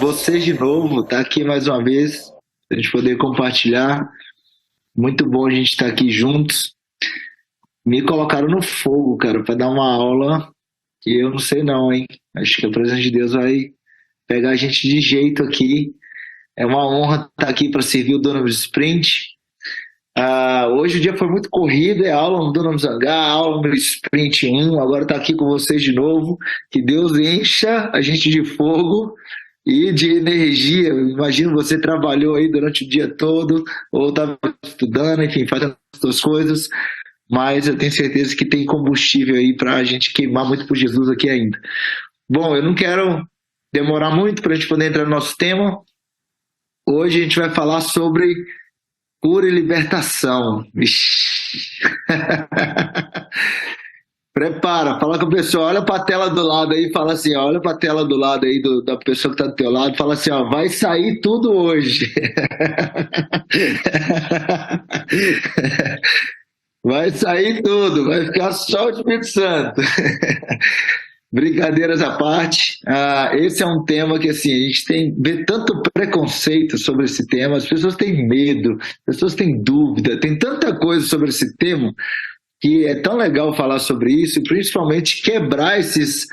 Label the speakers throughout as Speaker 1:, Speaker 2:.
Speaker 1: vocês de novo, tá aqui mais uma vez, a gente poder compartilhar. Muito bom a gente estar aqui juntos. Me colocaram no fogo, cara, para dar uma aula que eu não sei não, hein? Acho que a presença de Deus vai pegar a gente de jeito aqui. É uma honra estar aqui para servir o Dunamis Sprint. Hoje o dia foi muito corrido, é aula no Dunamis H, aula no Sprint 1, agora tá aqui com vocês de novo. Que Deus encha a gente de fogo e de energia. Imagino você trabalhou aí durante o dia todo, ou estava estudando, enfim, fazendo as suas coisas, mas eu tenho certeza que tem combustível aí para a gente queimar muito por Jesus aqui ainda. Bom, eu não quero demorar muito para a gente poder entrar no nosso tema. Hoje a gente vai falar sobre cura e libertação. Prepara, fala com a pessoa, olha para a tela do lado aí, fala assim, olha para a tela do lado aí da pessoa que está do teu lado, fala assim, ó, vai sair tudo hoje. Vai sair tudo, vai ficar só o Espírito Santo. Brincadeiras à parte, esse é um tema que assim, a gente vê tanto preconceito sobre esse tema, as pessoas têm medo, as pessoas têm dúvida, tem tanta coisa sobre esse tema que é tão legal falar sobre isso e principalmente quebrar esses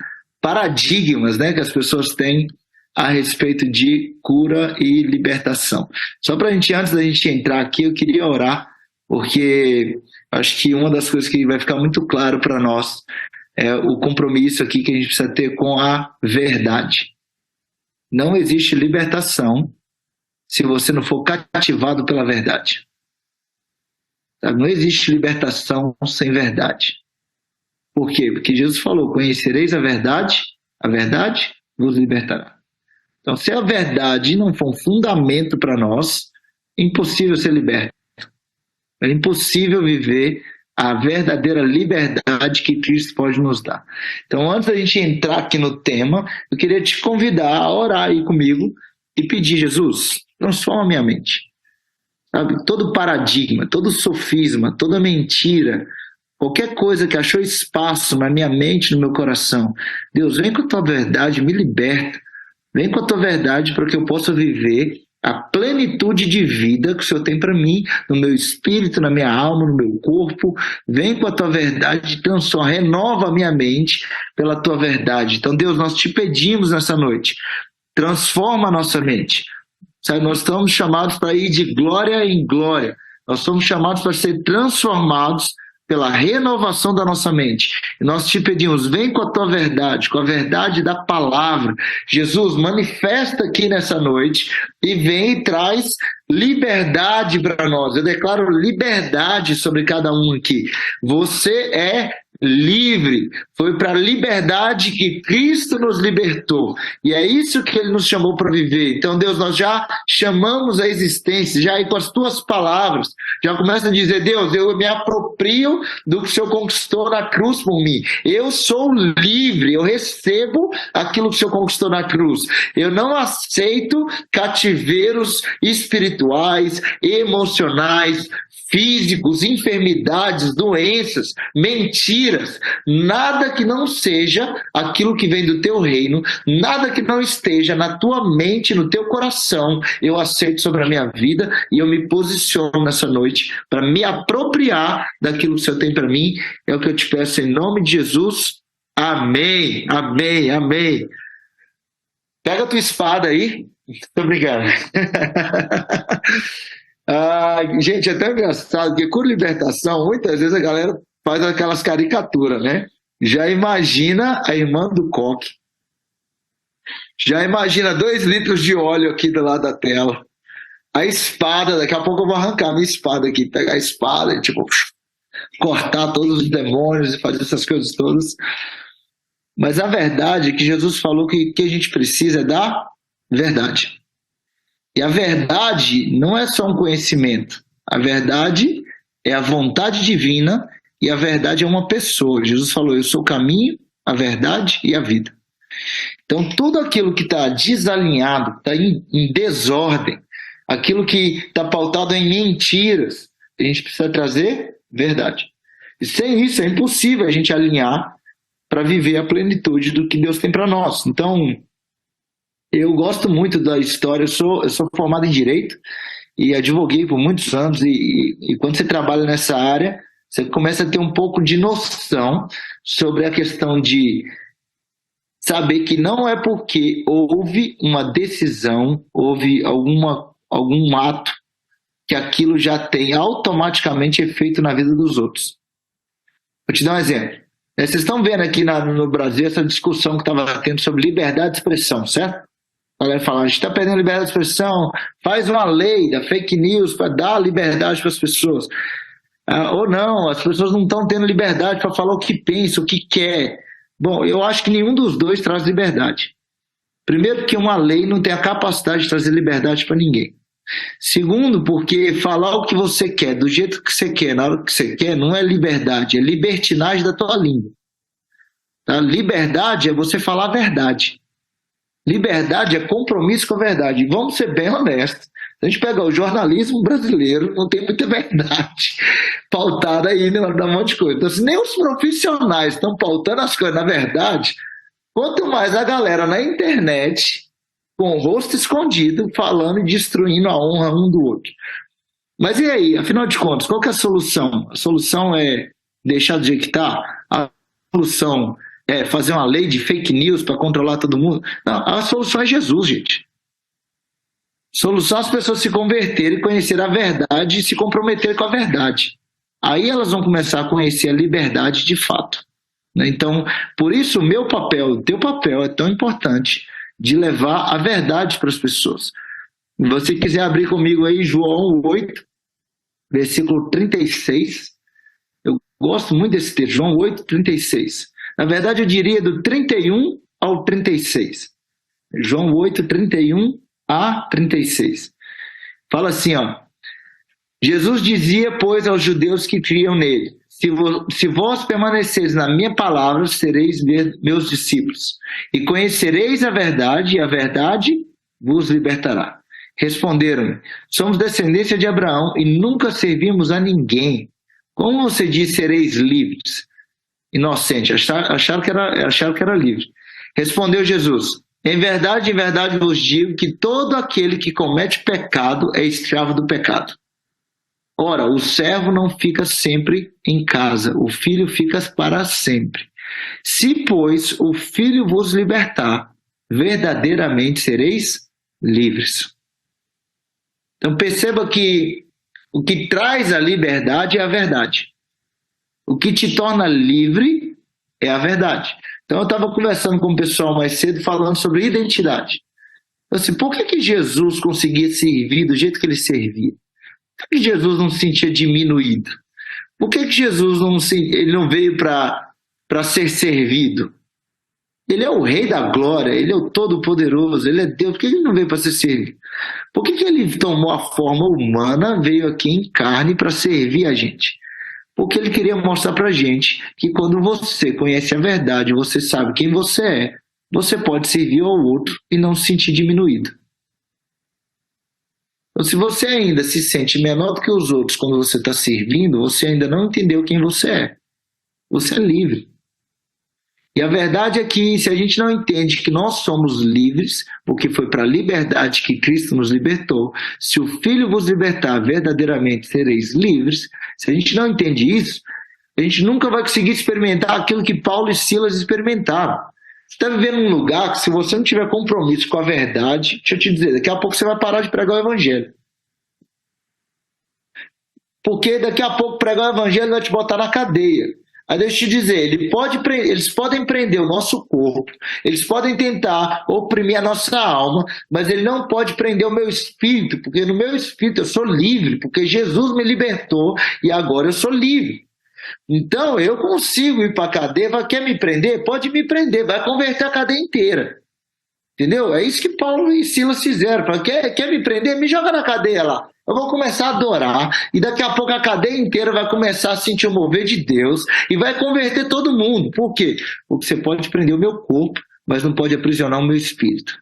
Speaker 1: paradigmas, né, que as pessoas têm a respeito de cura e libertação. Só para a gente, antes da gente entrar aqui, eu queria orar, porque acho que uma das coisas que vai ficar muito claro para nós é o compromisso aqui que a gente precisa ter com a verdade. Não existe libertação se você não for cativado pela verdade. Não existe libertação sem verdade. Por quê? Porque Jesus falou, conhecereis a verdade vos libertará. Então, se a verdade não for um fundamento para nós, é impossível ser liberto. É impossível viver a verdadeira liberdade que Cristo pode nos dar. Então, antes da gente entrar aqui no tema, eu queria te convidar a orar aí comigo e pedir, Jesus, transforma a minha mente. Sabe? Todo paradigma, todo sofisma, toda mentira, qualquer coisa que achou espaço na minha mente, no meu coração, Deus, vem com a tua verdade, me liberta. Vem com a tua verdade para que eu possa viver a plenitude de vida que o Senhor tem para mim, no meu espírito, na minha alma, no meu corpo. Vem com a tua verdade, transforma, renova a minha mente pela tua verdade. Então, Deus, nós te pedimos nessa noite, transforma a nossa mente. Sabe, nós estamos chamados para ir de glória em glória. Nós somos chamados para ser transformados pela renovação da nossa mente. E nós te pedimos, vem com a tua verdade, com a verdade da palavra. Jesus, manifesta aqui nessa noite e vem e traz liberdade para nós. Eu declaro liberdade sobre cada um aqui. Você é livre. Foi para a liberdade que Cristo nos libertou. E é isso que Ele nos chamou para viver. Então, Deus, nós já chamamos a existência, já aí com as tuas palavras, já começa a dizer, Deus, eu me aproprio do que o Senhor conquistou na cruz por mim. Eu sou livre, eu recebo aquilo que o Senhor conquistou na cruz. Eu não aceito cativeiros espirituais, emocionais, físicos, enfermidades, doenças, mentiras, nada que não seja aquilo que vem do teu reino, nada que não esteja na tua mente, no teu coração, eu aceito sobre a minha vida e eu me posiciono nessa noite para me apropriar daquilo que o Senhor tem para mim. É o que eu te peço em nome de Jesus. Amém, amém, amém. Pega a tua espada aí. Muito obrigado. Gente, é até engraçado, porque com libertação, muitas vezes a galera faz aquelas caricaturas, né? Já imagina a irmã do coque. Já imagina 2 litros de óleo aqui do lado da tela. A espada, daqui a pouco eu vou arrancar a minha espada aqui, pegar a espada e tipo, cortar todos os demônios e fazer essas coisas todas. Mas a verdade é que Jesus falou que o que a gente precisa é da verdade. E a verdade não é só um conhecimento. A verdade é a vontade divina e a verdade é uma pessoa. Jesus falou, eu sou o caminho, a verdade e a vida. Então, tudo aquilo que está desalinhado, está em desordem, aquilo que está pautado em mentiras, a gente precisa trazer verdade. E sem isso é impossível a gente alinhar para viver a plenitude do que Deus tem para nós. Então, Eu gosto muito da história, eu sou formado em Direito e advoguei por muitos anos, e quando você trabalha nessa área, você começa a ter um pouco de noção sobre a questão de saber que não é porque houve uma decisão, houve algum ato, que aquilo já tem automaticamente efeito na vida dos outros. Vou te dar um exemplo. Vocês estão vendo aqui no Brasil essa discussão que estava tendo sobre liberdade de expressão, certo? A galera fala, a gente está perdendo liberdade de expressão, faz uma lei da fake news para dar liberdade para as pessoas. Ou não, as pessoas não estão tendo liberdade para falar o que pensa, o que quer. Bom, eu acho que nenhum dos dois traz liberdade. Primeiro, porque uma lei não tem a capacidade de trazer liberdade para ninguém. Segundo, porque falar o que você quer, do jeito que você quer, na hora que você quer, não é liberdade, é libertinagem da tua língua. Tá? Liberdade é você falar a verdade. Liberdade é compromisso com a verdade. E vamos ser bem honestos. Se a gente pegar o jornalismo brasileiro, não tem muita verdade pautada aí num monte de coisa. Então, se nem os profissionais estão pautando as coisas na verdade, quanto mais a galera na internet, com o rosto escondido, falando e destruindo a honra um do outro. Mas e aí, afinal de contas, qual que é a solução? A solução é deixar do jeito que está? A solução é fazer uma lei de fake news para controlar todo mundo? Não, a solução é Jesus, gente. A solução é as pessoas se converterem, conhecer a verdade e se comprometerem com a verdade. Aí elas vão começar a conhecer a liberdade de fato. Então, por isso o meu papel, o teu papel é tão importante de levar a verdade para as pessoas. Se você quiser abrir comigo aí João 8, versículo 36, eu gosto muito desse texto, João 8, 36. Na verdade, eu diria do 31 ao 36. João 8, 31 a 36. Fala assim, ó. Jesus dizia, pois, aos judeus que criam nele, se vós permaneceis na minha palavra, sereis meus discípulos, e conhecereis a verdade, e a verdade vos libertará. Responderam-me, somos descendência de Abraão, e nunca servimos a ninguém. Como você diz, sereis livres? Inocente, acharam que era livre. Respondeu Jesus, em verdade vos digo que todo aquele que comete pecado é escravo do pecado. Ora, o servo não fica sempre em casa, o filho fica para sempre. Se, pois, o filho vos libertar, verdadeiramente sereis livres. Então perceba que o que traz a liberdade é a verdade. O que te torna livre é a verdade. Então eu estava conversando com o pessoal mais cedo falando sobre identidade. Eu disse, por que Jesus conseguia servir do jeito que ele servia? Por que Jesus não se sentia diminuído? Por que Jesus ele não veio para ser servido? Ele é o Rei da Glória, ele é o Todo-Poderoso, ele é Deus. Por que ele não veio para ser servido? Por que ele tomou a forma humana, veio aqui em carne para servir a gente? Porque ele queria mostrar para a gente que quando você conhece a verdade, você sabe quem você é, você pode servir ao outro e não se sentir diminuído. Então, se você ainda se sente menor do que os outros quando você está servindo, você ainda não entendeu quem você é. Você é livre. E a verdade é que se a gente não entende que nós somos livres, porque foi para a liberdade que Cristo nos libertou, se o Filho vos libertar, verdadeiramente sereis livres, se a gente não entende isso, a gente nunca vai conseguir experimentar aquilo que Paulo e Silas experimentaram. Você está vivendo num lugar que, se você não tiver compromisso com a verdade, deixa eu te dizer, daqui a pouco você vai parar de pregar o evangelho. Porque daqui a pouco pregar o evangelho vai te botar na cadeia. Aí deixa eu te dizer, eles podem prender o nosso corpo, eles podem tentar oprimir a nossa alma, mas ele não pode prender o meu espírito, porque no meu espírito eu sou livre, porque Jesus me libertou e agora eu sou livre. Então eu consigo ir para a cadeia, quer me prender? Pode me prender, vai converter a cadeia inteira. Entendeu? É isso que Paulo e Silas fizeram. Quer me prender? Me joga na cadeia lá. Eu vou começar a adorar e daqui a pouco a cadeia inteira vai começar a sentir o mover de Deus e vai converter todo mundo. Por quê? Porque você pode prender o meu corpo, mas não pode aprisionar o meu espírito.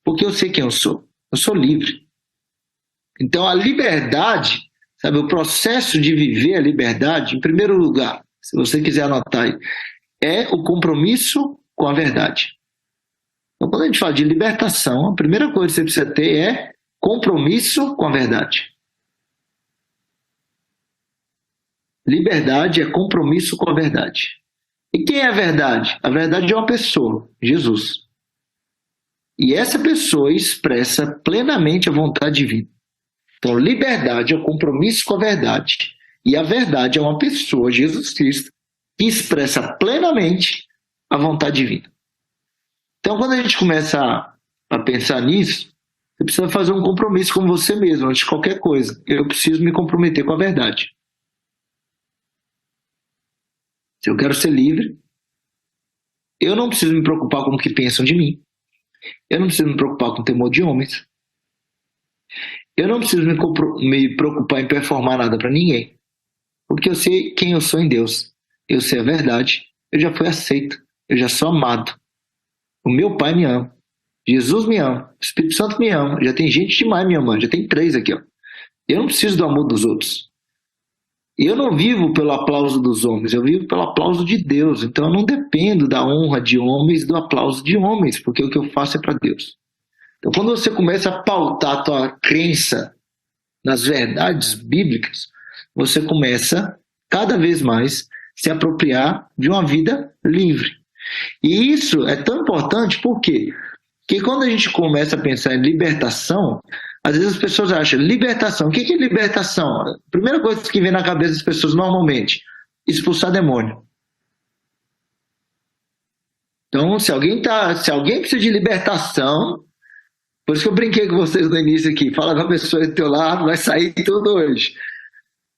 Speaker 1: Porque eu sei quem eu sou. Eu sou livre. Então a liberdade, sabe, o processo de viver a liberdade, em primeiro lugar, se você quiser anotar aí, é o compromisso com a verdade. Então, quando a gente fala de libertação, a primeira coisa que você precisa ter é compromisso com a verdade. Liberdade é compromisso com a verdade. E quem é a verdade? A verdade é uma pessoa, Jesus. E essa pessoa expressa plenamente a vontade divina. Então, liberdade é o compromisso com a verdade. E a verdade é uma pessoa, Jesus Cristo, que expressa plenamente a vontade divina. Então, quando a gente começa a pensar nisso, você precisa fazer um compromisso com você mesmo, antes de qualquer coisa. Eu preciso me comprometer com a verdade. Se eu quero ser livre, eu não preciso me preocupar com o que pensam de mim. Eu não preciso me preocupar com o temor de homens. Eu não preciso me preocupar em performar nada para ninguém. Porque eu sei quem eu sou em Deus. Eu sei a verdade. Eu já fui aceito. Eu já sou amado. O meu Pai me ama. Jesus me ama. O Espírito Santo me ama. Já tem gente demais me amando. Já tem 3 aqui, ó. Eu não preciso do amor dos outros. Eu não vivo pelo aplauso dos homens, eu vivo pelo aplauso de Deus. Então eu não dependo da honra de homens, do aplauso de homens, porque o que eu faço é para Deus. Então quando você começa a pautar a tua crença nas verdades bíblicas, você começa cada vez mais se apropriar de uma vida livre. E isso é tão importante porque quando a gente começa a pensar em libertação, às vezes as pessoas acham, libertação, o que é libertação? A primeira coisa que vem na cabeça das pessoas normalmente, expulsar demônio. Então, se alguém precisa de libertação, por isso que eu brinquei com vocês no início aqui, fala com a pessoa do teu lado, vai sair tudo hoje.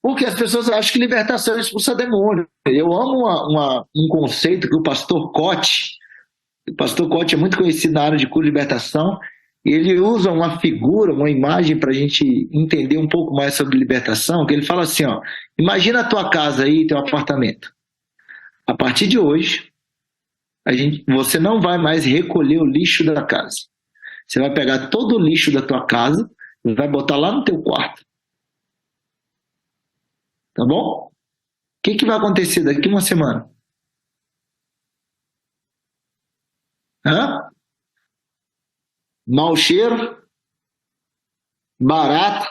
Speaker 1: Porque as pessoas acham que libertação é expulsar demônio. Eu amo um conceito que o pastor Cote é muito conhecido na área de cura e libertação, e ele usa uma figura, uma imagem para a gente entender um pouco mais sobre libertação, que ele fala assim, ó, imagina a tua casa aí, teu apartamento. A partir de hoje, você não vai mais recolher o lixo da casa. Você vai pegar todo o lixo da tua casa e vai botar lá no teu quarto. Tá bom? O que vai acontecer daqui uma semana? Mau cheiro, barata,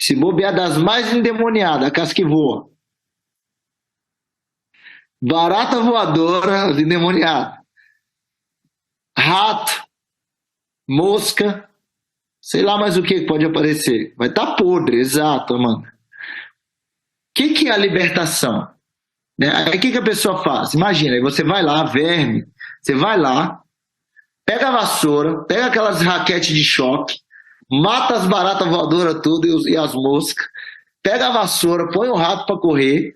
Speaker 1: se bobear das mais endemoniadas, a casa que voa. Barata voadora, as endemoniadas. Rato, mosca, sei lá mais o que pode aparecer. Vai estar podre, exato, mano. O que é a libertação? Aí o que a pessoa faz? Imagina, aí você vai lá, verme, você vai lá, pega a vassoura, pega aquelas raquetes de choque, mata as baratas voadoras tudo e as moscas, pega a vassoura, põe o rato para correr,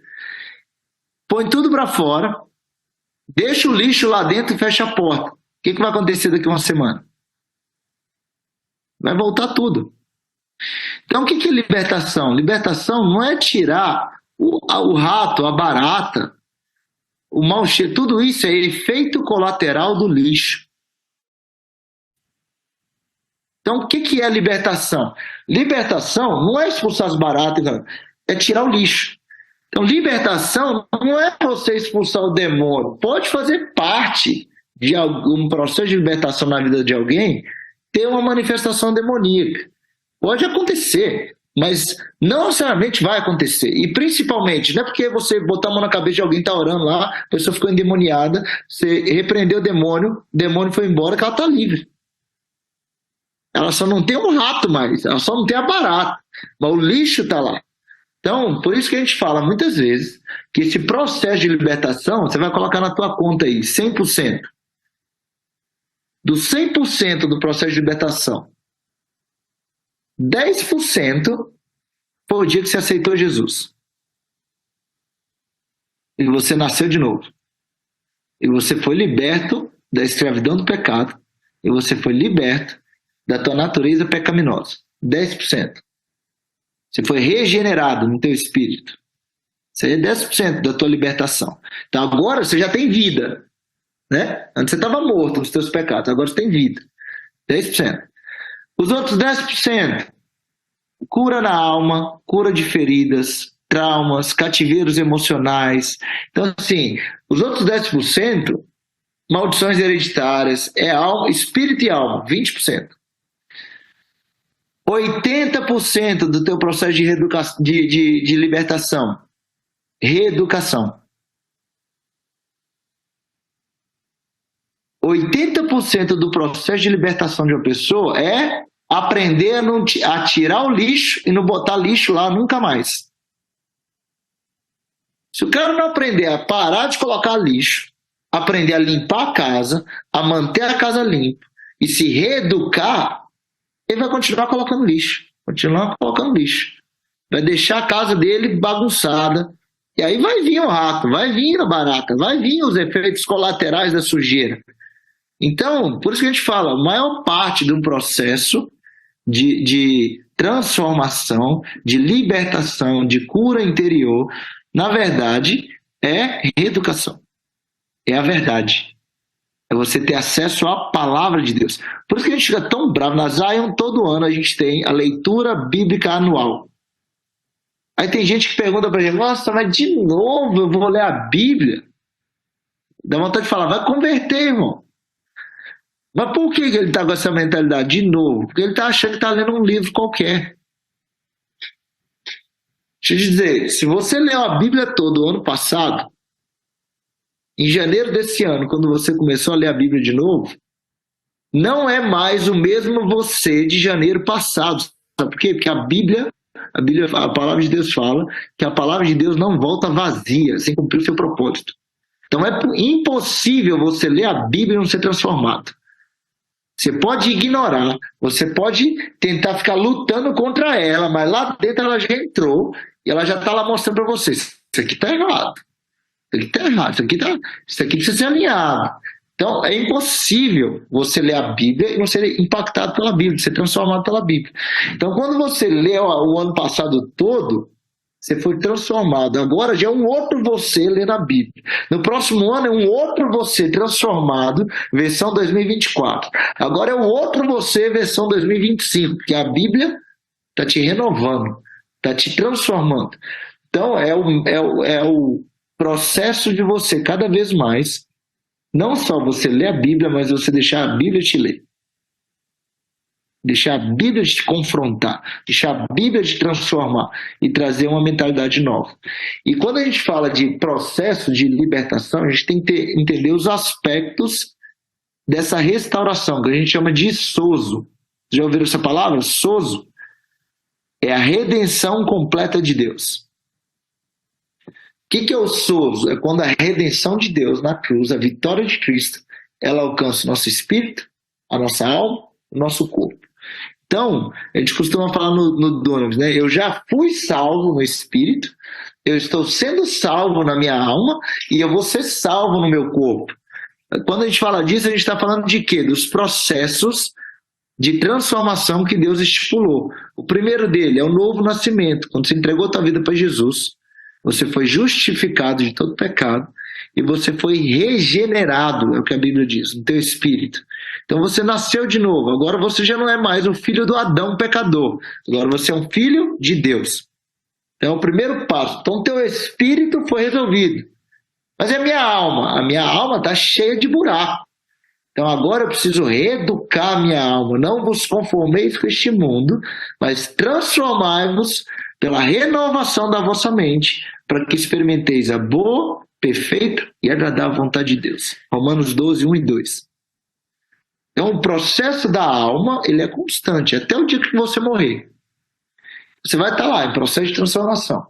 Speaker 1: põe tudo para fora, deixa o lixo lá dentro e fecha a porta. O que vai acontecer daqui a uma semana? Vai voltar tudo. Então o que é libertação? Libertação não é tirar o rato, a barata, o mau cheiro, tudo isso é efeito colateral do lixo. Então, o que é libertação? Libertação não é expulsar as baratas, não. É tirar o lixo. Então, libertação não é você expulsar o demônio. Pode fazer parte de algum processo de libertação na vida de alguém ter uma manifestação demoníaca. Pode acontecer, mas não necessariamente vai acontecer. E principalmente, não é porque você botar a mão na cabeça de alguém que está orando lá, a pessoa ficou endemoniada, você repreendeu o demônio foi embora, que ela está livre. Ela só não tem um rato mais, ela só não tem a barata, mas o lixo está lá. Então, por isso que a gente fala muitas vezes que esse processo de libertação, você vai colocar na tua conta aí, 100%. Do 100% do processo de libertação, 10% foi o dia que você aceitou Jesus. E você nasceu de novo. E você foi liberto da escravidão do pecado. E você foi liberto da tua natureza pecaminosa. 10%. Você foi regenerado no teu espírito. Isso aí é 10% da tua libertação. Então agora você já tem vida. Né? Antes você estava morto nos teus pecados. Agora você tem vida. 10%. Os outros 10%. Cura na alma, cura de feridas, traumas, cativeiros emocionais. Então, assim, os outros 10%, maldições hereditárias, é alma, espírito e alma, 20%. 80% do teu processo de libertação, reeducação. 80% do processo de libertação de uma pessoa é aprender a tirar o lixo e não botar lixo lá nunca mais. Se o cara não aprender a parar de colocar lixo, aprender a limpar a casa, a manter a casa limpa e se reeducar, ele vai continuar colocando lixo. Vai deixar a casa dele bagunçada. E aí vai vir o rato, vai vir a barata, vai vir os efeitos colaterais da sujeira. Então, por isso que a gente fala, a maior parte de um processo de transformação, de libertação, de cura interior, na verdade, é reeducação. É a verdade. É você ter acesso à palavra de Deus. Por isso que a gente fica tão bravo. Na Zion, todo ano, a gente tem a leitura bíblica anual. Aí tem gente que pergunta pra gente, nossa, mas de novo eu vou ler a Bíblia? Dá vontade de falar, vai converter, irmão. Mas por que ele está com essa mentalidade de novo? Porque ele está achando que está lendo um livro qualquer. Deixa eu te dizer, se você leu a Bíblia toda o ano passado, em janeiro desse ano, quando você começou a ler a Bíblia de novo, não é mais o mesmo você de janeiro passado. Sabe por quê? Porque a palavra de Deus fala que a palavra de Deus não volta vazia, sem cumprir o seu propósito. Então é impossível você ler a Bíblia e não ser transformado. Você pode ignorar, você pode tentar ficar lutando contra ela, mas lá dentro ela já entrou e ela já está lá mostrando para você, isso aqui está errado, isso aqui precisa ser alinhado. Então é impossível você ler a Bíblia e não ser impactado pela Bíblia, ser transformado pela Bíblia. Então quando você lê o ano passado todo, você foi transformado. Agora já é um outro você lendo a Bíblia. No próximo ano é um outro você transformado, versão 2024. Agora é um outro você, versão 2025, porque a Bíblia está te renovando, está te transformando. Então é o processo de você cada vez mais, não só você ler a Bíblia, mas você deixar a Bíblia te ler. Deixar a Bíblia te confrontar, deixar a Bíblia te transformar e trazer uma mentalidade nova. E quando a gente fala de processo de libertação, a gente tem que entender os aspectos dessa restauração, que a gente chama de sozo. Já ouviram essa palavra? Sozo. É a redenção completa de Deus. O que é o sozo? É quando a redenção de Deus na cruz, a vitória de Cristo, ela alcança o nosso espírito, a nossa alma, o nosso corpo. Então, a gente costuma falar no Dunamis, né? Eu já fui salvo no espírito, eu estou sendo salvo na minha alma e eu vou ser salvo no meu corpo. Quando a gente fala disso, a gente está falando de quê? Dos processos de transformação que Deus estipulou. O primeiro dele é o novo nascimento. Quando você entregou a tua vida para Jesus, você foi justificado de todo pecado e você foi regenerado, é o que a Bíblia diz, no teu espírito. Então você nasceu de novo, agora você já não é mais o filho do Adão pecador, agora você é um filho de Deus. Então é o primeiro passo. Então o teu espírito foi resolvido. Mas é a minha alma está cheia de buraco. Então agora eu preciso reeducar a minha alma. Não vos conformeis com este mundo, mas transformai-vos pela renovação da vossa mente, para que experimenteis a boa, perfeita e agradável vontade de Deus. Romanos 12, 1 e 2. Então o processo da alma, ele é constante, até o dia que você morrer. Você vai estar lá, em processo de transformação.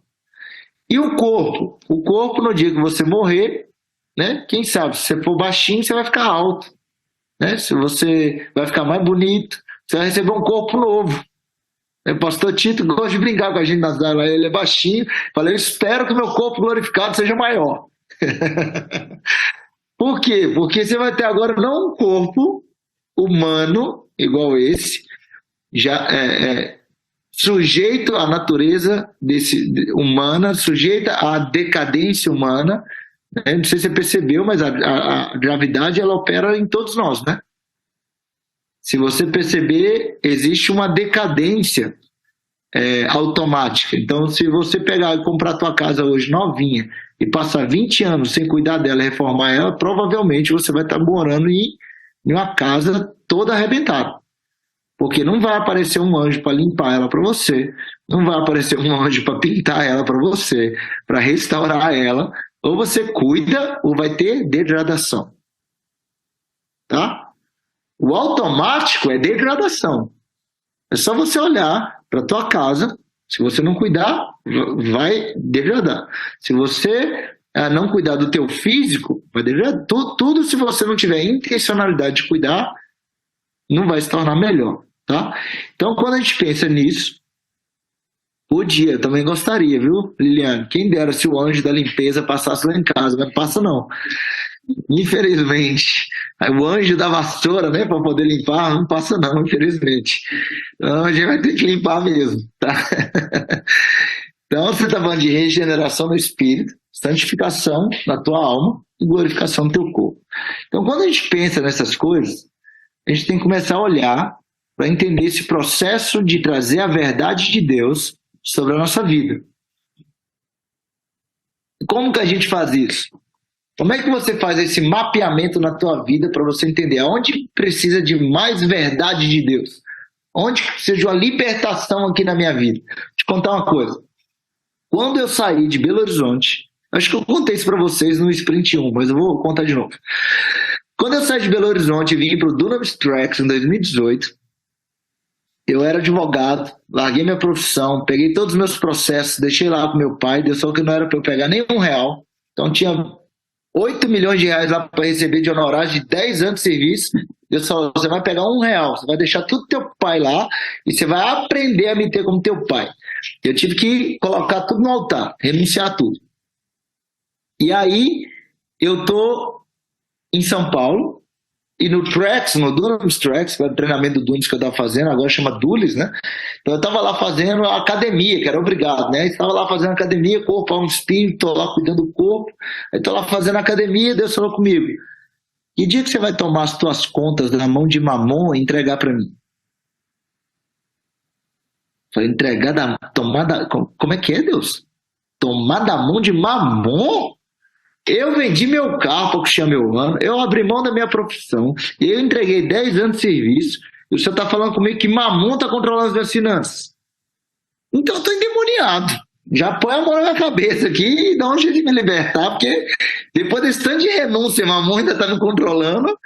Speaker 1: E o corpo? O corpo, no dia que você morrer, né? Quem sabe, se você for baixinho, você vai ficar alto. Né? Se você vai ficar mais bonito, você vai receber um corpo novo. O pastor Tito gosta de brincar com a gente nas aulas, ele é baixinho. Falei, eu espero que o meu corpo glorificado seja maior. Por quê? Porque você vai ter agora não um corpo humano igual esse, já sujeito à natureza humana, sujeita à decadência humana. Né? Não sei se você percebeu, mas a gravidade ela opera em todos nós, né? Se você perceber, existe uma decadência automática. Então, se você pegar e comprar a tua casa hoje novinha e passar 20 anos sem cuidar dela, reformar ela, provavelmente você vai estar morando em uma casa toda arrebentada. Porque não vai aparecer um anjo para limpar ela para você, não vai aparecer um anjo para pintar ela para você, para restaurar ela. Ou você cuida ou vai ter degradação. Tá? O automático é degradação. É só você olhar para a tua casa, se você não cuidar, vai degradar. Se você não cuidar do teu físico, vai degradar. Tudo se você não tiver intencionalidade de cuidar, não vai se tornar melhor. Tá? Então, quando a gente pensa nisso, eu também gostaria, viu, Liliane? Quem dera se o anjo da limpeza passasse lá em casa, mas não passa não. Infelizmente. O anjo da vassoura, né, para poder limpar, não passa não, infelizmente. Então a gente vai ter que limpar mesmo, tá? Então você está falando de regeneração no espírito, santificação na tua alma e glorificação no teu corpo. Então quando a gente pensa nessas coisas, a gente tem que começar a olhar para entender esse processo de trazer a verdade de Deus sobre a nossa vida. Como que a gente faz isso? Como é que você faz esse mapeamento na tua vida para você entender aonde precisa de mais verdade de Deus? Onde seja uma libertação aqui na minha vida? Vou te contar uma coisa. Quando eu saí de Belo Horizonte, acho que eu contei isso para vocês no Sprint 1, mas eu vou contar de novo. Quando eu saí de Belo Horizonte e vim para o Dunamis Tracks em 2018, eu era advogado, larguei minha profissão, peguei todos os meus processos, deixei lá com meu pai, deu só que não era para eu pegar nem R$1. Então tinha 8 milhões de reais lá para receber de honorário de 10 anos de serviço. Deus falou, você vai pegar R$1, você vai deixar tudo teu pai lá e você vai aprender a me ter como teu pai. Eu tive que colocar tudo no altar, renunciar a tudo. E aí eu tô em São Paulo e no Tracks, no Dunamis Tracks, que era o treinamento do Dunamis que eu estava fazendo, agora chama Dulis, né? Então eu estava lá fazendo a academia, que era obrigado, né? Estava lá fazendo academia, corpo, alma, espírito, tô lá cuidando do corpo. Aí estou lá fazendo academia, Deus falou comigo, que dia que você vai tomar as tuas contas na mão de Mamon e entregar para mim? Falei, entregar tomar da, como é que é, Deus? Tomar da mão de Mamon? Eu vendi meu carro para puxar meu ano, eu abri mão da minha profissão, eu entreguei 10 anos de serviço, e o senhor está falando comigo que Mamon está controlando as minhas finanças. Então eu estou endemoniado. Já põe a mão na minha cabeça aqui e dá um jeito de me libertar, porque depois desse tanto de renúncia, Mamon ainda está me controlando.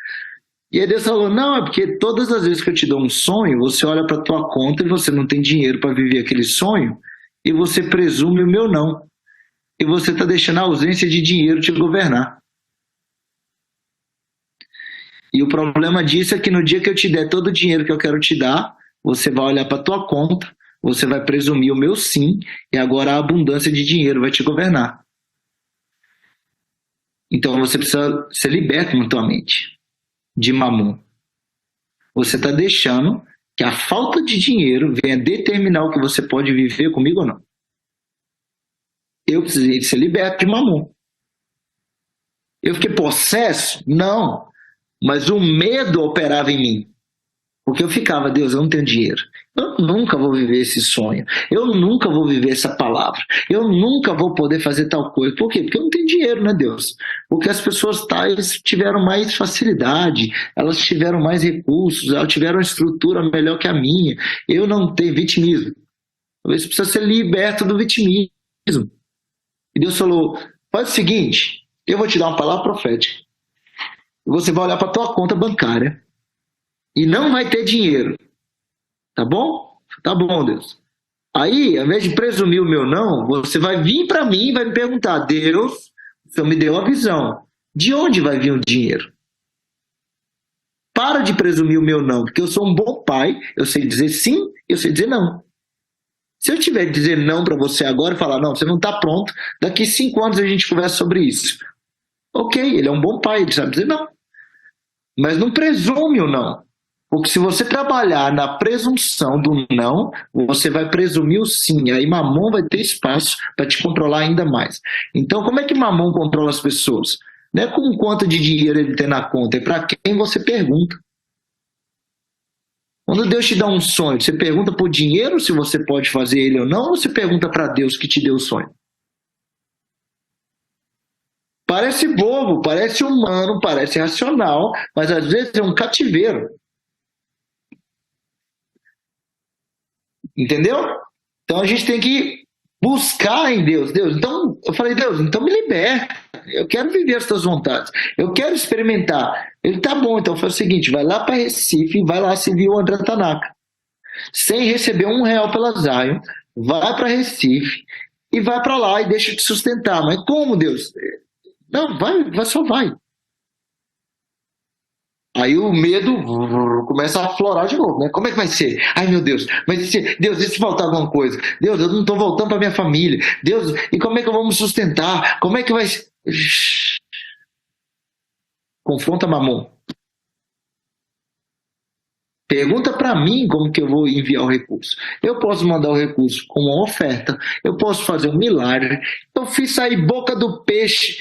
Speaker 1: E aí Deus falou, não, é porque todas as vezes que eu te dou um sonho, você olha para tua conta e você não tem dinheiro para viver aquele sonho, e você presume o meu não. E você está deixando a ausência de dinheiro te governar. E o problema disso é que no dia que eu te der todo o dinheiro que eu quero te dar, você vai olhar para a tua conta, você vai presumir o meu sim, e agora a abundância de dinheiro vai te governar. Então você precisa ser liberto na tua mente de Mamon. Você está deixando que a falta de dinheiro venha determinar o que você pode viver comigo ou não. Eu precisei ser liberto de Mamon. Eu fiquei possesso? Não. Mas o medo operava em mim. Porque eu ficava, Deus, eu não tenho dinheiro. Eu nunca vou viver esse sonho. Eu nunca vou viver essa palavra. Eu nunca vou poder fazer tal coisa. Por quê? Porque eu não tenho dinheiro, né, Deus? Porque as pessoas tais tiveram mais facilidade, elas tiveram mais recursos, elas tiveram uma estrutura melhor que a minha. Eu não tenho vitimismo. Você precisa ser liberto do vitimismo. E Deus falou, faz o seguinte, eu vou te dar uma palavra profética. Você vai olhar para a tua conta bancária e não vai ter dinheiro. Tá bom? Tá bom, Deus. Aí, ao invés de presumir o meu não, você vai vir para mim e vai me perguntar, Deus, o Senhor me deu a visão. De onde vai vir o dinheiro? Para de presumir o meu não, porque eu sou um bom pai, eu sei dizer sim, eu sei dizer não. Se eu tiver que dizer não para você agora e falar, não, você não está pronto, daqui 5 anos a gente conversa sobre isso. Ok, ele é um bom pai, ele sabe dizer não. Mas não presume o não. Porque se você trabalhar na presunção do não, você vai presumir o sim. Aí Mamon vai ter espaço para te controlar ainda mais. Então, como é que Mamon controla as pessoas? Não é com quanto de dinheiro ele tem na conta, é para quem você pergunta. Quando Deus te dá um sonho, você pergunta por dinheiro se você pode fazer ele ou não, ou você pergunta para Deus que te deu o sonho? Parece bobo, parece humano, parece racional, mas às vezes é um cativeiro. Entendeu? Então a gente tem que buscar em Deus. Deus, então eu falei, Deus, então me liberta. Eu quero viver as tuas vontades. Eu quero experimentar. Ele tá bom, então foi o seguinte: vai lá para Recife, vai lá seguir o André Tanaka, sem receber R$ 1 pela Zion, vai para Recife e vai para lá e deixa te sustentar. Mas como, Deus? Não, vai, só vai. Aí o medo começa a aflorar de novo, né? Como é que vai ser? Ai, meu Deus, mas Deus, e se faltar alguma coisa? Deus, eu não estou voltando para minha família. Deus, e como é que eu vou me sustentar? Como é que vai ser? Confronta Mamon. Pergunta para mim como que eu vou enviar o recurso. Eu posso mandar o recurso com uma oferta, eu posso fazer um milagre. Eu fiz sair boca do peixe,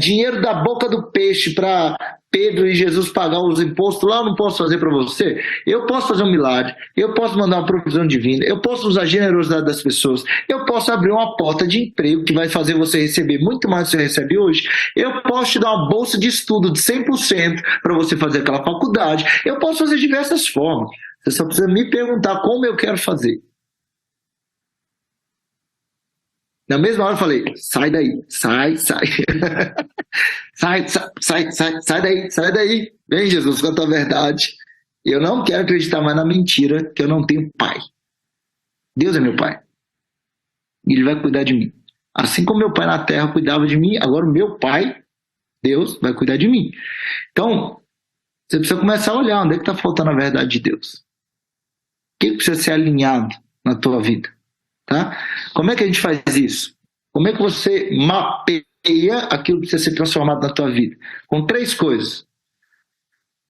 Speaker 1: dinheiro da boca do peixe para Pedro e Jesus pagar os impostos lá, eu não posso fazer para você? Eu posso fazer um milagre, eu posso mandar uma provisão divina, eu posso usar a generosidade das pessoas, eu posso abrir uma porta de emprego que vai fazer você receber muito mais do que você recebe hoje, eu posso te dar uma bolsa de estudo de 100% para você fazer aquela faculdade, eu posso fazer diversas formas. Você só precisa me perguntar como eu quero fazer. Na mesma hora eu falei, sai daí, sai. Sai daí. Vem, Jesus, com a tua verdade. Eu não quero acreditar mais na mentira que eu não tenho pai. Deus é meu pai. E ele vai cuidar de mim. Assim como meu pai na terra cuidava de mim, agora o meu pai, Deus, vai cuidar de mim. Então, você precisa começar a olhar onde é que está faltando a verdade de Deus. O que precisa ser alinhado na tua vida? Tá? Como é que a gente faz isso? Como é que você mapeia aquilo que precisa ser transformado na tua vida? Com 3 coisas: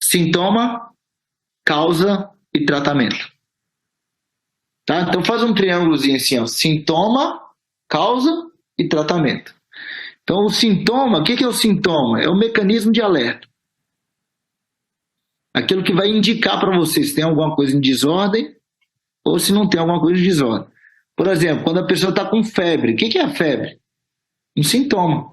Speaker 1: sintoma, causa e tratamento. Tá? Então faz um triângulozinho assim, ó: sintoma, causa e tratamento. Então o sintoma, o que é o sintoma? É o mecanismo de alerta. Aquilo que vai indicar para você se tem alguma coisa em desordem ou se não tem alguma coisa em desordem. Por exemplo, quando a pessoa está com febre, o que é a febre? Um sintoma.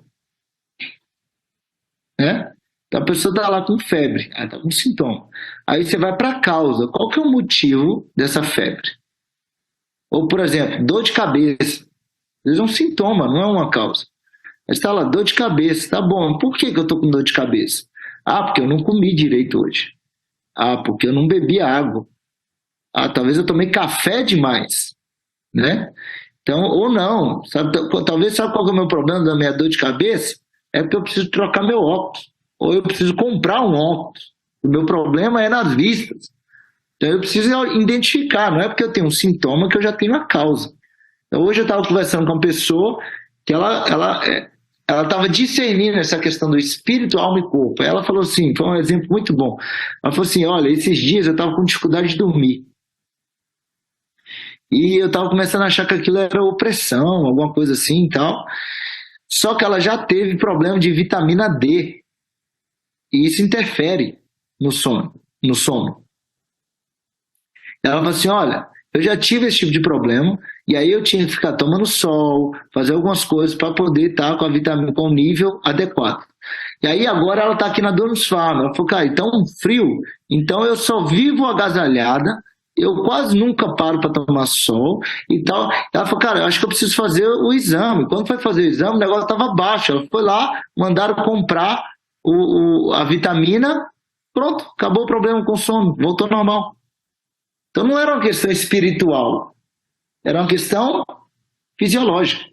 Speaker 1: Né? Então a pessoa está lá com febre, está com sintoma. Aí você vai para a causa. Qual que é o motivo dessa febre? Ou, por exemplo, dor de cabeça. Às vezes é um sintoma, não é uma causa. Mas está lá, dor de cabeça. Tá bom, por que eu estou com dor de cabeça? Ah, porque eu não comi direito hoje. Ah, porque eu não bebi água. Ah, talvez eu tomei café demais. Né? Então, ou não, sabe, talvez sabe qual é o meu problema da minha dor de cabeça? É porque eu preciso trocar meu óculos, ou eu preciso comprar um óculos. O meu problema é nas vistas. Então eu preciso identificar, não é porque eu tenho um sintoma que eu já tenho a causa. Então, hoje eu estava conversando com uma pessoa que ela estava discernindo essa questão do espírito, alma e corpo. Ela falou assim, foi um exemplo muito bom. Ela falou assim, olha, esses dias eu estava com dificuldade de dormir. E eu estava começando a achar que aquilo era opressão, alguma coisa assim e tal. Só que ela já teve problema de vitamina D. E isso interfere no sono. Ela falou assim, olha, eu já tive esse tipo de problema, e aí eu tinha que ficar tomando sol, fazer algumas coisas para poder estar com a vitamina com o nível adequado. E aí agora ela está aqui na Donos Farm. Ela falou, cara, então frio, então eu só vivo agasalhada, eu quase nunca paro para tomar sol e tal. Ela falou, cara, eu acho que eu preciso fazer o exame. Quando foi fazer o exame, o negócio estava baixo. Ela foi lá, mandaram comprar a vitamina, pronto, acabou o problema com o sono, voltou ao normal. Então não era uma questão espiritual, era uma questão fisiológica.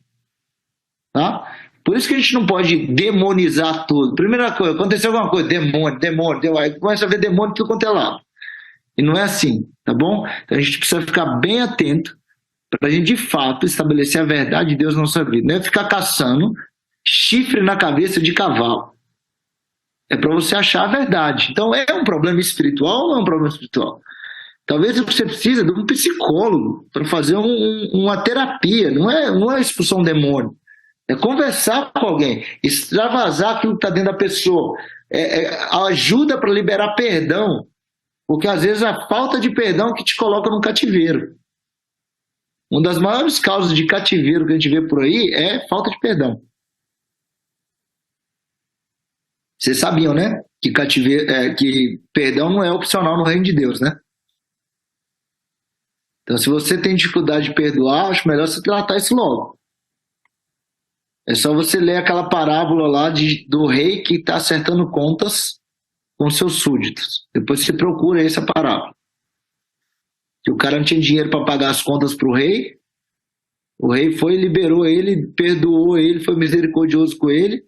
Speaker 1: Tá? Por isso que a gente não pode demonizar tudo. Primeira coisa, aconteceu alguma coisa, demônio, aí começa a ver demônio tudo quanto é lado. E não é assim, tá bom? Então a gente precisa ficar bem atento para a gente, de fato, estabelecer a verdade de Deus na nossa vida. Não é ficar caçando chifre na cabeça de cavalo. É para você achar a verdade. Então é um problema espiritual ou não é um problema espiritual? Talvez você precise de um psicólogo para fazer uma terapia. Não é expulsar um demônio. É conversar com alguém, extravasar aquilo que está dentro da pessoa. Ajuda para liberar perdão. Porque às vezes a falta de perdão que te coloca no cativeiro. Uma das maiores causas de cativeiro que a gente vê por aí é falta de perdão. Vocês sabiam, né? Que cativeiro, que perdão não é opcional no reino de Deus, né? Então, se você tem dificuldade de perdoar, acho melhor você tratar isso logo. É só você ler aquela parábola lá do rei que está acertando contas com seus súditos. Depois você procura essa parábola. Que o cara não tinha dinheiro para pagar as contas para o rei foi, liberou ele, perdoou ele, foi misericordioso com ele.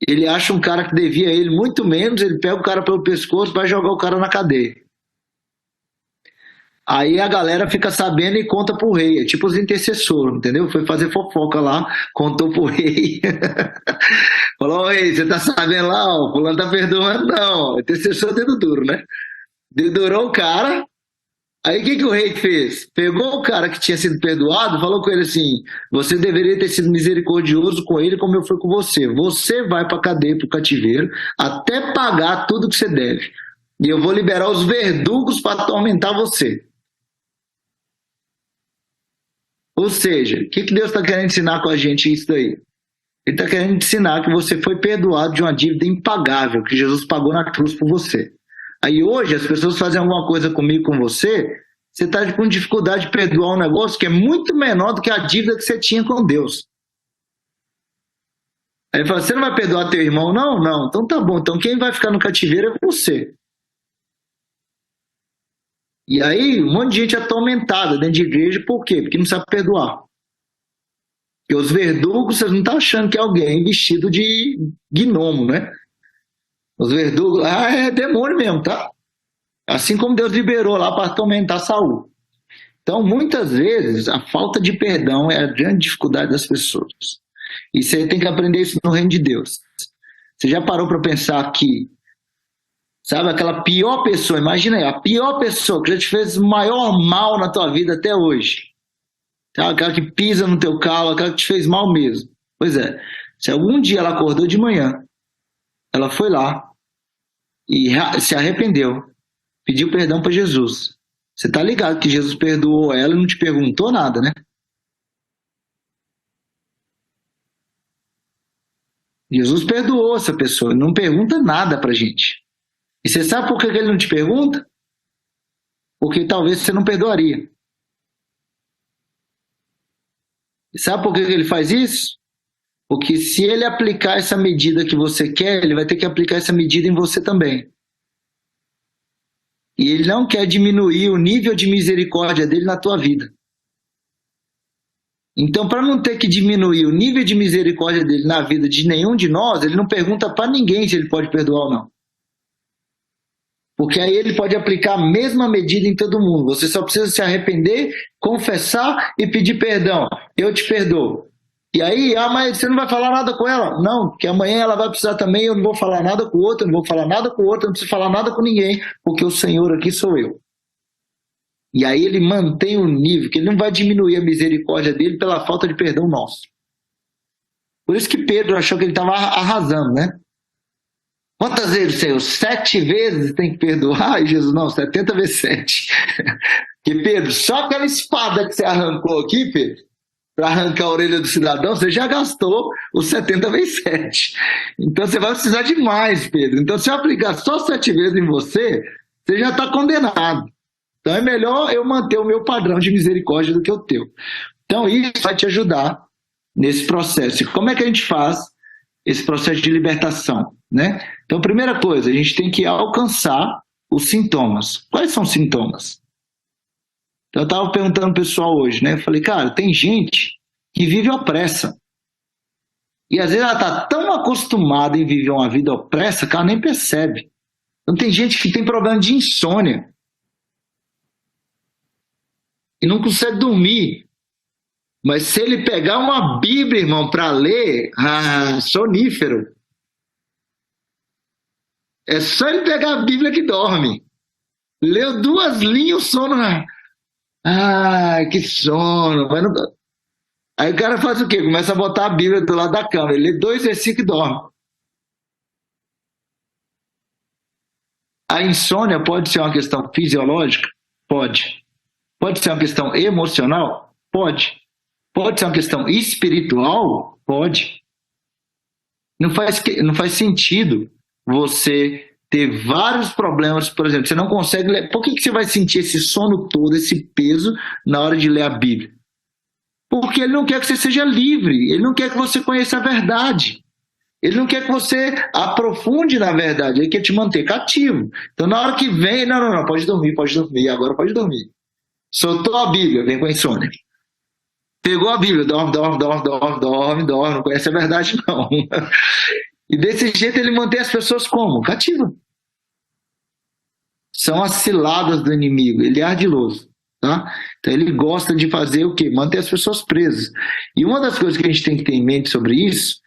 Speaker 1: Ele acha um cara que devia a ele muito menos, ele pega o cara pelo pescoço, vai jogar o cara na cadeia. Aí a galera fica sabendo e conta pro rei. É tipo os intercessores, entendeu? Foi fazer fofoca lá, contou pro rei. Falou, rei, você tá sabendo lá, ó, o fulano tá perdoando, não. Intercessor dedo duro, né? Dedurou o cara. Aí o que o rei fez? Pegou o cara que tinha sido perdoado, falou com ele assim: você deveria ter sido misericordioso com ele como eu fui com você. Você vai pra cadeia, pro cativeiro, até pagar tudo que você deve. E eu vou liberar os verdugos para atormentar você. Ou seja, o que Deus está querendo ensinar com a gente isso daí? Ele está querendo ensinar que você foi perdoado de uma dívida impagável, que Jesus pagou na cruz por você. Aí hoje as pessoas fazem alguma coisa comigo, com você está com dificuldade de perdoar um negócio que é muito menor do que a dívida que você tinha com Deus. Aí ele fala, você não vai perdoar teu irmão? Não, não. Então tá bom, então quem vai ficar no cativeiro é você. E aí, um monte de gente atormentada dentro de igreja, por quê? Porque não sabe perdoar. Porque os verdugos, vocês não estão achando que é alguém vestido de gnomo, né? Os verdugos, é demônio mesmo, tá? Assim como Deus liberou lá para atormentar Saul. Então, muitas vezes, a falta de perdão é a grande dificuldade das pessoas. E você tem que aprender isso no reino de Deus. Você já parou para pensar que, sabe, aquela pior pessoa, imagina aí, a pior pessoa que já te fez o maior mal na tua vida até hoje. Sabe, aquela que pisa no teu calo, aquela que te fez mal mesmo. Pois é, se algum dia ela acordou de manhã, ela foi lá e se arrependeu, pediu perdão para Jesus. Você tá ligado que Jesus perdoou ela e não te perguntou nada, né? Jesus perdoou essa pessoa, não pergunta nada pra gente. E você sabe por que ele não te pergunta? Porque talvez você não perdoaria. E sabe por que ele faz isso? Porque se ele aplicar essa medida que você quer, ele vai ter que aplicar essa medida em você também. E ele não quer diminuir o nível de misericórdia dele na tua vida. Então, para não ter que diminuir o nível de misericórdia dele na vida de nenhum de nós, ele não pergunta para ninguém se ele pode perdoar ou não. Porque aí ele pode aplicar a mesma medida em todo mundo. Você só precisa se arrepender, confessar e pedir perdão. Eu te perdoo. E aí, mas você não vai falar nada com ela? Não, porque amanhã ela vai precisar também, eu não vou falar nada com o outro, eu não vou falar nada com o outro, eu não preciso falar nada com ninguém, porque o Senhor aqui sou eu. E aí ele mantém o nível, que ele não vai diminuir a misericórdia dele pela falta de perdão nosso. Por isso que Pedro achou que ele estava arrasando, né? Quantas vezes, Senhor? 7 vezes tem que perdoar? E Jesus, não, 70 vezes 7. Que Pedro, só aquela espada que você arrancou aqui, Pedro, para arrancar a orelha do cidadão, você já gastou os 70 vezes 7. Então você vai precisar de mais, Pedro. Então se eu aplicar só 7 vezes em você, você já está condenado. Então é melhor eu manter o meu padrão de misericórdia do que o teu. Então isso vai te ajudar nesse processo. E como é que a gente faz esse processo de libertação, né? Então, primeira coisa, a gente tem que alcançar os sintomas. Quais são os sintomas? Então, eu estava perguntando pro pessoal hoje, né? Eu falei, cara, tem gente que vive opressa. E às vezes ela está tão acostumada em viver uma vida opressa que ela nem percebe. Então, tem gente que tem problema de insônia. E não consegue dormir. Mas se ele pegar uma Bíblia, irmão, para ler, sonífero. É só ele pegar a Bíblia que dorme. Leu 2 linhas, o sono. Que sono. Mas não... Aí o cara faz o quê? Começa a botar a Bíblia do lado da cama. Ele lê 2 versículos e dorme. A insônia pode ser uma questão fisiológica? Pode. Pode ser uma questão emocional? Pode. Pode ser uma questão espiritual? Pode. Não faz sentido você ter vários problemas, por exemplo, você não consegue ler. Por que você vai sentir esse sono todo, esse peso na hora de ler a Bíblia? Porque ele não quer que você seja livre, ele não quer que você conheça a verdade. Ele não quer que você aprofunde na verdade, ele quer te manter cativo. Então, na hora que vem, não, pode dormir, agora pode dormir. Soltou a Bíblia, vem com a insônia. Pegou a Bíblia, dorme, não conhece a verdade, não. E desse jeito ele mantém as pessoas como? Cativa. São as ciladas do inimigo, ele é ardiloso. Tá? Então ele gosta de fazer o quê? Manter as pessoas presas. E uma das coisas que a gente tem que ter em mente sobre isso,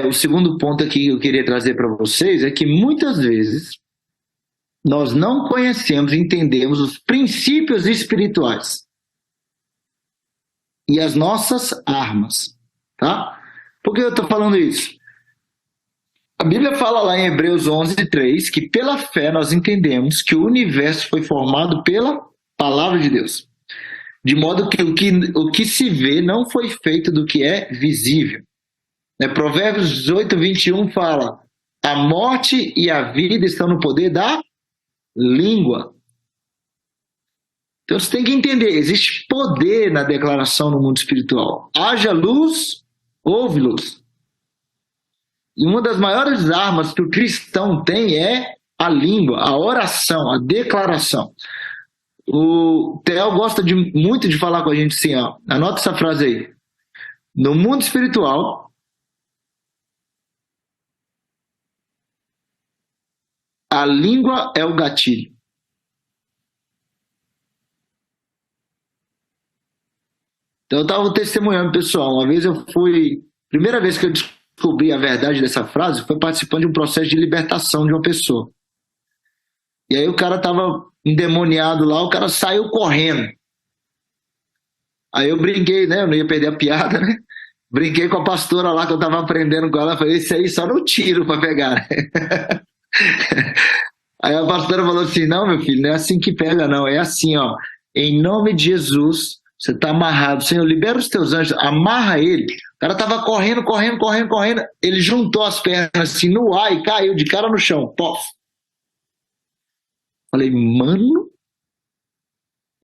Speaker 1: o segundo ponto aqui que eu queria trazer para vocês, é que muitas vezes nós não conhecemos e entendemos os princípios espirituais e as nossas armas. Tá? Por que eu estou falando isso? A Bíblia fala lá em Hebreus 11:3 que pela fé nós entendemos que o universo foi formado pela palavra de Deus, de modo que o que se vê não foi feito do que é visível. Provérbios 18:21 fala: a morte e a vida estão no poder da língua. Então você tem que entender, existe poder na declaração no mundo espiritual. Haja luz, houve luz. E uma das maiores armas que o cristão tem é a língua, a oração, a declaração. O Theo gosta muito de falar com a gente assim, ó, anota essa frase aí. No mundo espiritual, a língua é o gatilho. Então eu estava testemunhando, pessoal, uma vez eu fui, primeira vez que eu descobri a verdade dessa frase, foi participando de um processo de libertação de uma pessoa. E aí o cara estava endemoniado lá, o cara saiu correndo. Aí eu brinquei, né? Eu não ia perder a piada, né? Brinquei com a pastora lá que eu estava aprendendo com ela, falei, isso aí só no tiro para pegar. Né? Aí a pastora falou assim, não, meu filho, não é assim que pega, não. É assim, ó, em nome de Jesus, você está amarrado. Senhor, libera os teus anjos, amarra ele. O cara estava correndo. Ele juntou as pernas assim no ar e caiu de cara no chão. Pof. Falei, mano,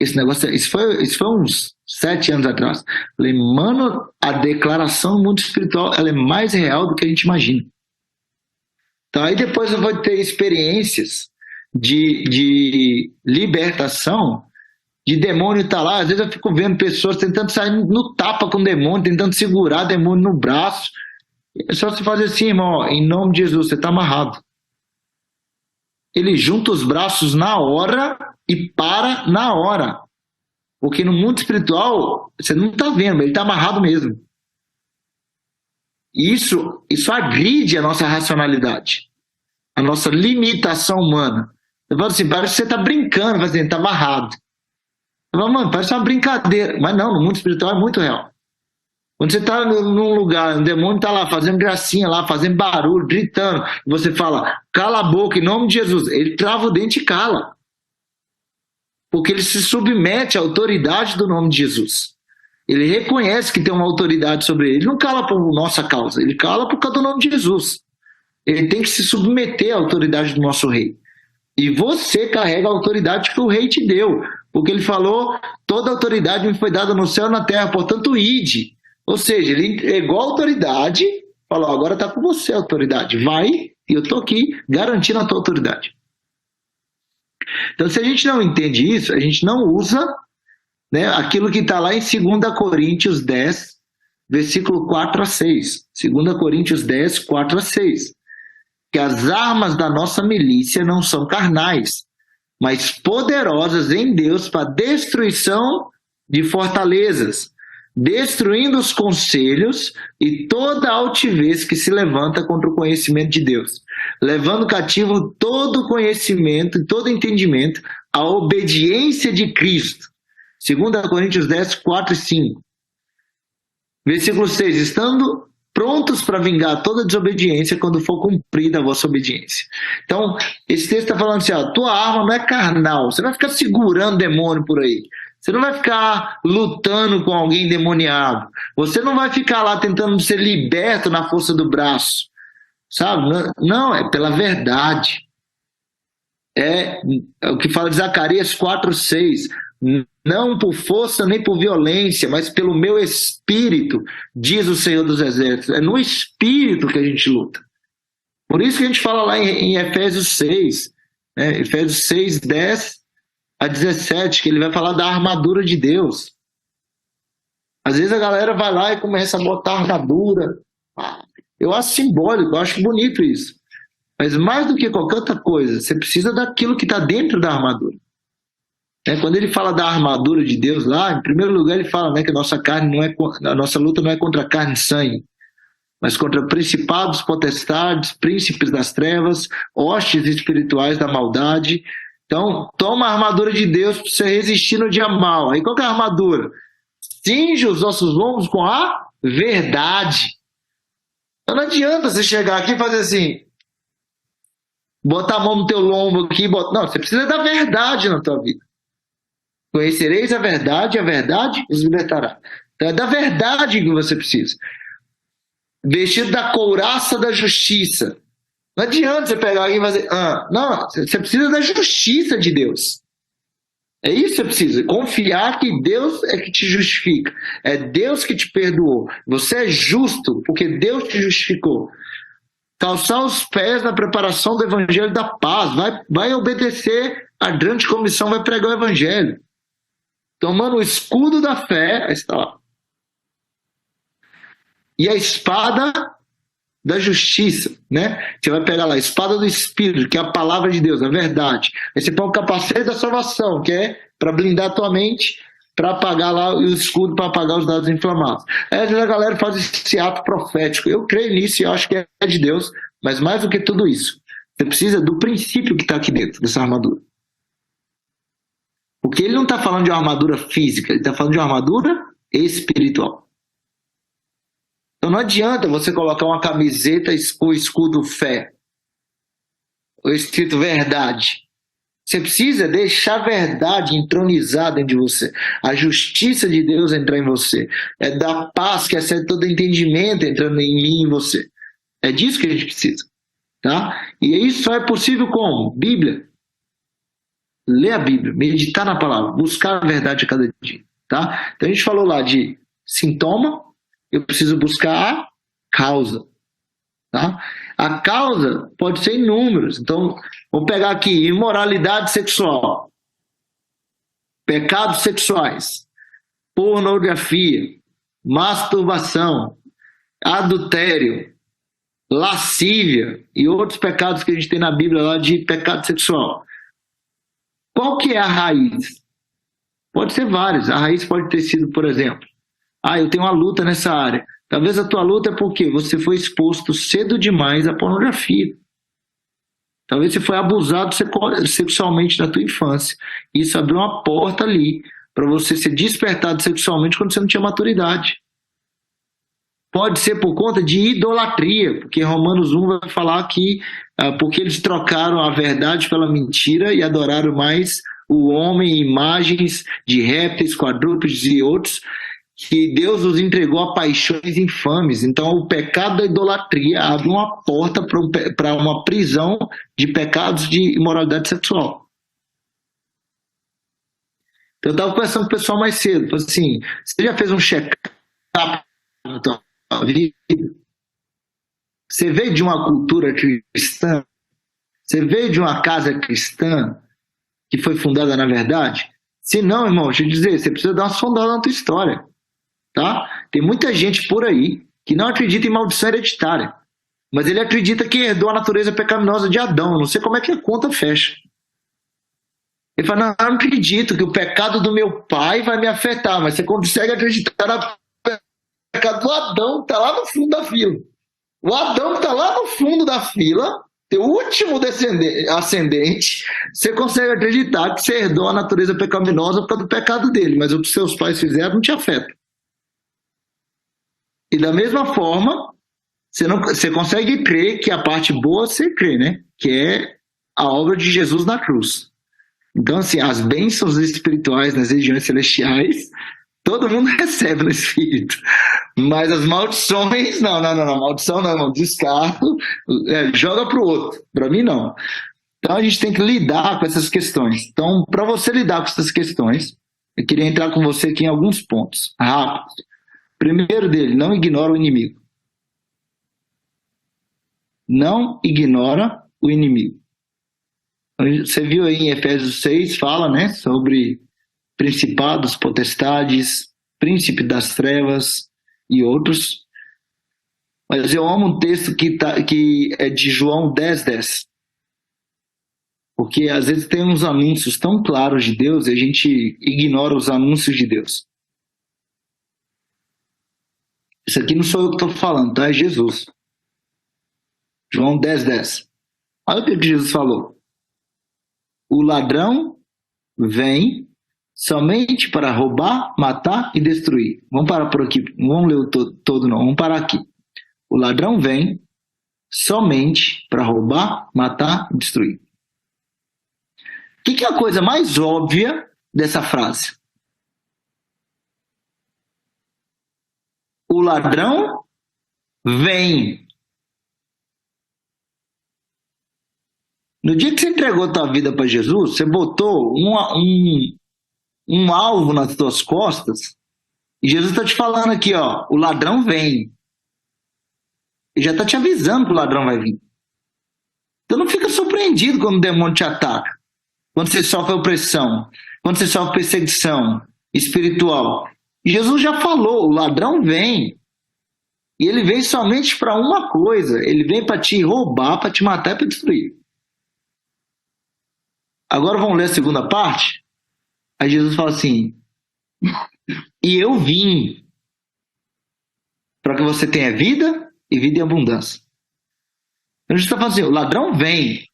Speaker 1: esse negócio, isso foi uns 7 anos atrás. Falei, mano, a declaração no mundo espiritual, ela é mais real do que a gente imagina. Então aí depois eu vou ter experiências de libertação, de demônio tá lá. Às vezes eu fico vendo pessoas tentando sair no tapa com o demônio, tentando segurar o demônio no braço. É só você fazer assim, irmão, ó, em nome de Jesus, você está amarrado. Ele junta os braços na hora e para na hora. Porque no mundo espiritual, você não está vendo, ele está amarrado mesmo. E isso agride a nossa racionalidade, a nossa limitação humana. Eu falo assim, parece que você está brincando, fazendo, está amarrado. Eu falo, mano, parece uma brincadeira. Mas não, no mundo espiritual é muito real. Quando você está num lugar, o demônio está lá fazendo gracinha, lá fazendo barulho, gritando, e você fala, cala a boca, em nome de Jesus. Ele trava o dente e cala. Porque ele se submete à autoridade do nome de Jesus. Ele reconhece que tem uma autoridade sobre ele. Ele não cala por nossa causa, ele cala por causa do nome de Jesus. Ele tem que se submeter à autoridade do nosso rei. E você carrega a autoridade que o rei te deu. Porque ele falou, toda autoridade me foi dada no céu e na terra, portanto, ide. Ou seja, ele entregou a autoridade, falou, agora está com você a autoridade. Vai, e eu estou aqui garantindo a tua autoridade. Então, se a gente não entende isso, a gente não usa, né, aquilo que está lá em 2 Coríntios 10, versículo 4 a 6. 2 Coríntios 10, 4 a 6. Que as armas da nossa milícia não são carnais, mas poderosas em Deus para destruição de fortalezas, destruindo os conselhos e toda altivez que se levanta contra o conhecimento de Deus, levando cativo todo conhecimento e todo entendimento à obediência de Cristo. 2 Coríntios 10, 4 e 5. Versículo 6. Estando prontos para vingar toda desobediência quando for cumprida a vossa obediência. Então, esse texto está falando assim, ó, tua arma não é carnal, você não vai ficar segurando demônio por aí. Você não vai ficar lutando com alguém endemoniado. Você não vai ficar lá tentando ser liberto na força do braço. Sabe? Não, é pela verdade. É o que fala de Zacarias 4:6. Não por força nem por violência, mas pelo meu espírito, diz o Senhor dos Exércitos. É no espírito que a gente luta. Por isso que a gente fala lá em Efésios 6, né? Efésios 6:10-17, que ele vai falar da armadura de Deus. Às vezes a galera vai lá e começa a botar armadura. Eu acho simbólico, eu acho bonito isso. Mas mais do que qualquer outra coisa, você precisa daquilo que está dentro da armadura. Quando ele fala da armadura de Deus lá, em primeiro lugar ele fala, né, que a nossa luta não é contra carne e sangue, mas contra principados, potestades, príncipes das trevas, hostes espirituais da maldade. Então, toma a armadura de Deus para você resistir no dia mal. Aí qual que é a armadura? Cinge os nossos lombos com a verdade. Então não adianta você chegar aqui e fazer assim, botar a mão no teu lombo aqui, não, você precisa da verdade na tua vida. Conhecereis a verdade os libertará. Então é da verdade que você precisa. Vestido da couraça da justiça. Não adianta você pegar aqui e fazer, não, você precisa da justiça de Deus. É isso que você precisa, confiar que Deus é que te justifica, é Deus que te perdoou, você é justo porque Deus te justificou. Calçar os pés na preparação do evangelho da paz, vai obedecer a grande comissão, vai pregar o evangelho, tomando o escudo da fé, está lá, e a espada da justiça, né? Você vai pegar lá a espada do Espírito, que é a palavra de Deus, a verdade. Aí você põe o capacete da salvação, que é para blindar a tua mente, para apagar lá o escudo, para apagar os dados inflamados. Aí a galera faz esse ato profético. Eu creio nisso e eu acho que é de Deus, mas mais do que tudo isso, você precisa do princípio que está aqui dentro dessa armadura. Porque ele não está falando de uma armadura física, ele está falando de uma armadura espiritual. Então não adianta você colocar uma camiseta com o escudo fé, ou escrito verdade. Você precisa deixar a verdade entronizada dentro de você. A justiça de Deus entrar em você. É da paz que excede todo entendimento entrando em mim e em você. É disso que a gente precisa. Tá? E isso só é possível como? Bíblia. Ler a Bíblia, meditar na palavra, buscar a verdade a cada dia. Tá? Então a gente falou lá de sintoma, eu preciso buscar a causa. Tá? A causa pode ser em números. Então, vou pegar aqui imoralidade sexual, pecados sexuais, pornografia, masturbação, adultério, lascívia e outros pecados que a gente tem na Bíblia lá de pecado sexual. Qual que é a raiz? Pode ser várias. A raiz pode ter sido, por exemplo, eu tenho uma luta nessa área. Talvez a tua luta é porque você foi exposto cedo demais à pornografia. Talvez você foi abusado sexualmente na tua infância. Isso abriu uma porta ali para você ser despertado sexualmente quando você não tinha maturidade. Pode ser por conta de idolatria, porque Romanos 1 vai falar que porque eles trocaram a verdade pela mentira e adoraram mais o homem, imagens de répteis, quadrúpedes e outros, que Deus os entregou a paixões infames. Então o pecado da idolatria abre uma porta para uma prisão de pecados de imoralidade sexual. Então eu estava conversando com o pessoal mais cedo, assim, você já fez um check-up na tua vida? Você veio de uma cultura cristã? Você veio de uma casa cristã que foi fundada na verdade? Se não, irmão, deixa eu dizer, você precisa dar uma sondada na tua história. Tá? Tem muita gente por aí que não acredita em maldição hereditária, mas ele acredita que herdou a natureza pecaminosa de Adão. Não sei como é que a conta fecha. Ele fala, não, eu não acredito que o pecado do meu pai vai me afetar, mas você consegue acreditar no pecado do Adão, que está lá no fundo da fila. O Adão que está lá no fundo da fila, teu último ascendente, você consegue acreditar que você herdou a natureza pecaminosa por causa do pecado dele, mas o que seus pais fizeram não te afeta. E da mesma forma, Você consegue crer que a parte boa você crê, né? Que é a obra de Jesus na cruz. Então, assim, as bênçãos espirituais nas regiões celestiais, todo mundo recebe no Espírito. Mas as maldições, não, maldição não, descarto, joga para o outro. Para mim, não. Então, a gente tem que lidar com essas questões. Então, para você lidar com essas questões, eu queria entrar com você aqui em alguns pontos, rápidos. Primeiro dele, não ignora o inimigo. Não ignora o inimigo. Você viu aí em Efésios 6, fala, né, sobre principados, potestades, príncipe das trevas e outros. Mas eu amo um texto que é de João 10:10. Porque às vezes tem uns anúncios tão claros de Deus e a gente ignora os anúncios de Deus. Isso aqui não sou eu que estou falando, tá? É Jesus. João 10:10. Olha o que Jesus falou. O ladrão vem somente para roubar, matar e destruir. Vamos parar por aqui. Não vamos ler o todo não. Vamos parar aqui. O ladrão vem somente para roubar, matar e destruir. O que é a coisa mais óbvia dessa frase? O ladrão vem. No dia que você entregou a tua vida para Jesus, você botou um alvo nas tuas costas e Jesus está te falando aqui, ó, o ladrão vem. E já está te avisando que o ladrão vai vir. Então não fica surpreendido quando o demônio te ataca. Quando você sofre opressão, quando você sofre perseguição espiritual. Jesus já falou, o ladrão vem. E ele vem somente para uma coisa, ele vem para te roubar, para te matar e para destruir. Agora vamos ler a segunda parte? Aí Jesus fala assim, e eu vim para que você tenha vida e vida em abundância. Então Jesus está falando assim, o ladrão vem,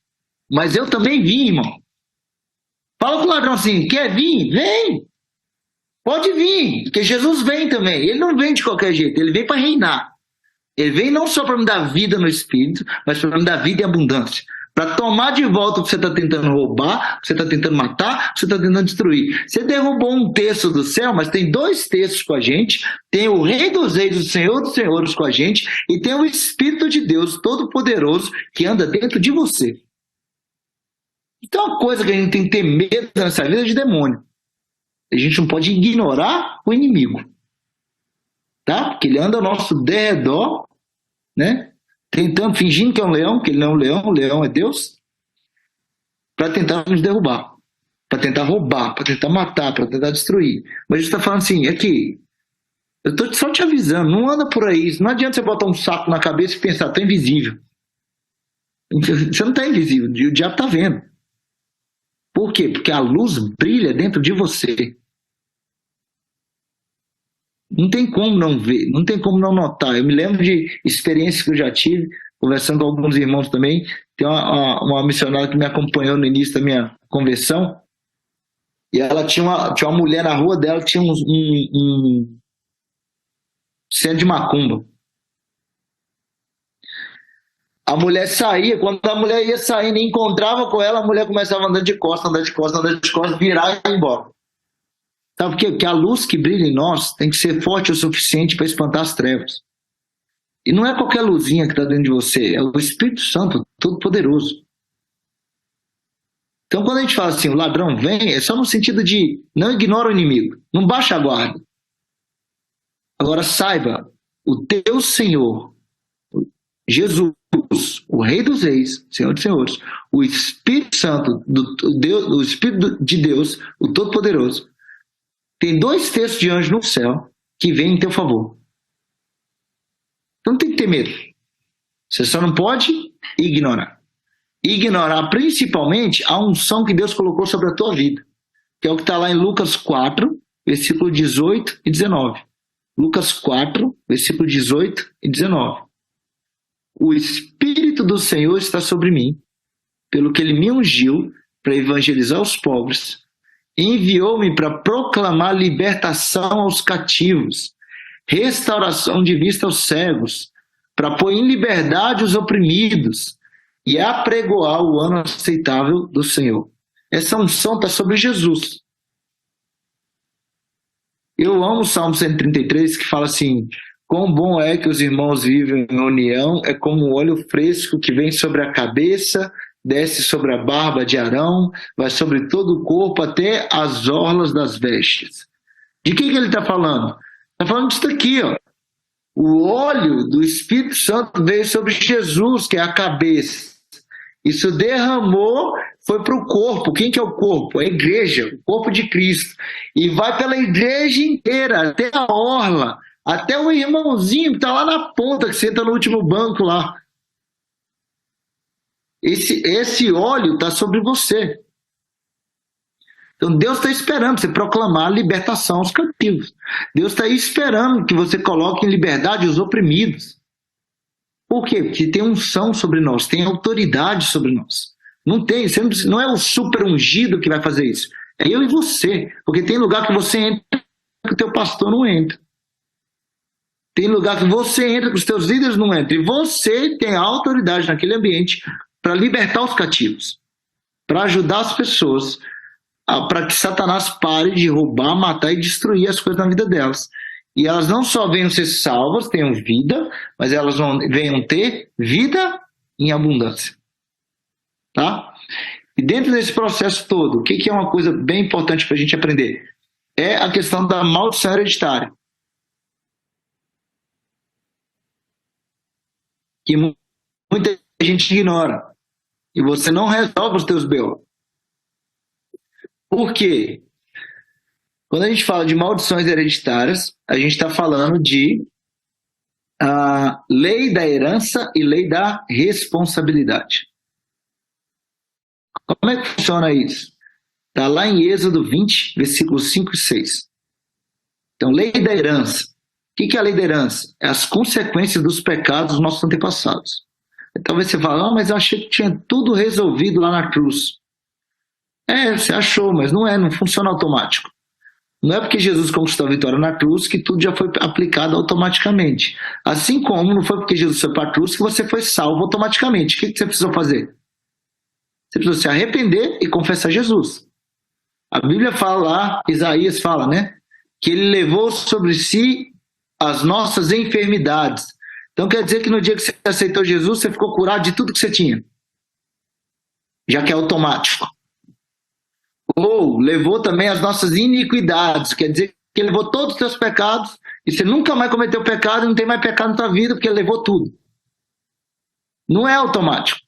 Speaker 1: mas eu também vim, irmão. Fala com o ladrão assim, quer vir? Vem! Pode vir, porque Jesus vem também. Ele não vem de qualquer jeito, ele vem para reinar. Ele vem não só para me dar vida no Espírito, mas para me dar vida em abundância. Para tomar de volta o que você está tentando roubar, o que você está tentando matar, o que você está tentando destruir. Você derrubou um terço do céu, mas tem dois terços com a gente. Tem o Rei dos Reis, o Senhor dos Senhores com a gente. E tem o Espírito de Deus Todo-Poderoso que anda dentro de você. Então, uma coisa que a gente tem que ter medo nessa vida é de demônio. A gente não pode ignorar o inimigo. Tá? Porque ele anda ao nosso derredor, né? Tentando, fingindo que é um leão, que ele não é um leão, o leão é Deus, para tentar nos derrubar, para tentar roubar, para tentar matar, para tentar destruir. Mas a gente está falando assim, aqui, eu estou só te avisando, não anda por aí, não adianta você botar um saco na cabeça e pensar, está invisível. Você não está invisível, o diabo está vendo. Por quê? Porque a luz brilha dentro de você. Não tem como não ver, não tem como não notar. Eu me lembro de experiências que eu já tive, conversando com alguns irmãos também. Tem uma missionária que me acompanhou no início da minha conversão, e ela tinha uma mulher na rua dela que tinha um centro de macumba. A mulher saía, quando a mulher ia saindo e encontrava com ela, a mulher começava a andar de costas, virar e ir embora. Sabe por quê? Porque a luz que brilha em nós tem que ser forte o suficiente para espantar as trevas. E não é qualquer luzinha que está dentro de você, é o Espírito Santo Todo-Poderoso. Então, quando a gente fala assim, o ladrão vem, é só no sentido de não ignora o inimigo, não baixa a guarda. Agora saiba, o teu Senhor, Jesus, o Rei dos Reis, Senhor dos Senhores, o Espírito Santo, o Espírito de Deus, o Todo-Poderoso, tem 2 terços de anjos no céu que vêm em teu favor. Então não tem que ter medo. Você só não pode ignorar. Ignorar principalmente a unção que Deus colocou sobre a tua vida, que é o que está lá em Lucas 4, versículo 18 e 19. Lucas 4, versículo 18 e 19. O Espírito do Senhor está sobre mim, pelo que ele me ungiu para evangelizar os pobres, enviou-me para proclamar libertação aos cativos, restauração de vista aos cegos, para pôr em liberdade os oprimidos e apregoar o ano aceitável do Senhor. Essa unção está sobre Jesus. Eu amo o Salmo 133, que fala assim: quão bom é que os irmãos vivem em união, é como um óleo fresco que vem sobre a cabeça, desce sobre a barba de Arão, vai sobre todo o corpo até as orlas das vestes. De que ele está falando? Está falando disso aqui, ó. O óleo do Espírito Santo veio sobre Jesus, que é a cabeça. Isso derramou, foi para o corpo. Quem que é o corpo? A igreja, o corpo de Cristo. E vai pela igreja inteira, até a orla, até o irmãozinho que está lá na ponta, que senta no último banco lá. Esse óleo está sobre você. Então Deus está esperando você proclamar a libertação aos cativos. Deus está esperando que você coloque em liberdade os oprimidos. Por quê? Porque tem unção sobre nós, tem autoridade sobre nós. Não tem, não é o super ungido que vai fazer isso. É eu e você. Porque tem lugar que você entra que o teu pastor não entra. Tem lugar que você entra que os teus líderes não entram. E você tem a autoridade naquele ambiente para libertar os cativos. Para ajudar as pessoas, para que Satanás pare de roubar, matar e destruir as coisas na vida delas. E elas não só venham ser salvas, tenham vida, mas elas venham ter vida em abundância. Tá? E dentro desse processo todo, o que é uma coisa bem importante para a gente aprender? É a questão da maldição hereditária. Que muita gente ignora. E você não resolve os teus B.O. Por quê? Quando a gente fala de maldições hereditárias, a gente está falando de lei da herança e lei da responsabilidade. Como é que funciona isso? Está lá em Êxodo 20, versículos 5 e 6. Então, lei da herança. O que é a lei da herança? É as consequências dos pecados dos nossos antepassados. Talvez você fale, mas eu achei que tinha tudo resolvido lá na cruz. Você achou, mas não funciona automático. Não é porque Jesus conquistou a vitória na cruz que tudo já foi aplicado automaticamente. Assim como não foi porque Jesus foi para a cruz que você foi salvo automaticamente. O que você precisou fazer? Você precisou se arrepender e confessar Jesus. A Bíblia fala lá, Isaías fala, né? Que ele levou sobre si as nossas enfermidades. Então quer dizer que no dia que você aceitou Jesus, você ficou curado de tudo que você tinha. Já que é automático. Ou levou também as nossas iniquidades, quer dizer que ele levou todos os teus pecados e você nunca mais cometeu pecado e não tem mais pecado na tua vida porque ele levou tudo. Não é automático.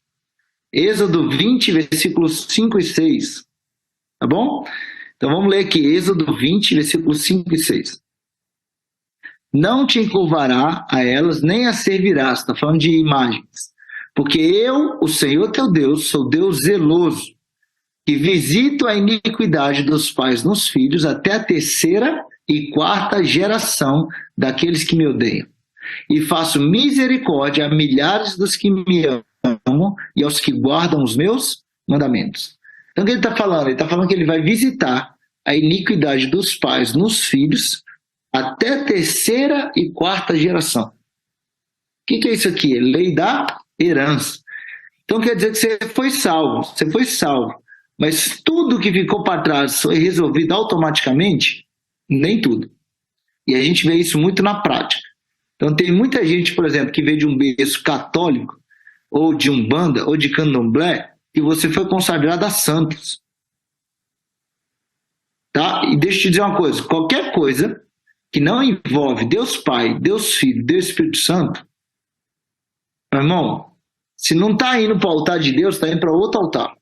Speaker 1: Êxodo 20, versículos 5 e 6. Tá bom? Então vamos ler aqui, Êxodo 20, versículos 5 e 6. Não te encurvará a elas, nem as servirás. Está falando de imagens. Porque eu, o Senhor teu Deus, sou Deus zeloso, que visito a iniquidade dos pais nos filhos até a terceira e quarta geração daqueles que me odeiam. E faço misericórdia a milhares dos que me amam e aos que guardam os meus mandamentos. Então o que ele está falando? Ele está falando que ele vai visitar a iniquidade dos pais nos filhos até a terceira e quarta geração. O que é isso aqui? É lei da herança. Então quer dizer que você foi salvo. Mas tudo que ficou para trás foi resolvido automaticamente? Nem tudo. E a gente vê isso muito na prática. Então tem muita gente, por exemplo, que veio de um berço católico, ou de umbanda, ou de candomblé, que você foi consagrado a santos. Tá? E deixa eu te dizer uma coisa, qualquer coisa que não envolve Deus Pai, Deus Filho, Deus Espírito Santo, meu irmão, se não está indo para o altar de Deus, está indo para outro altar.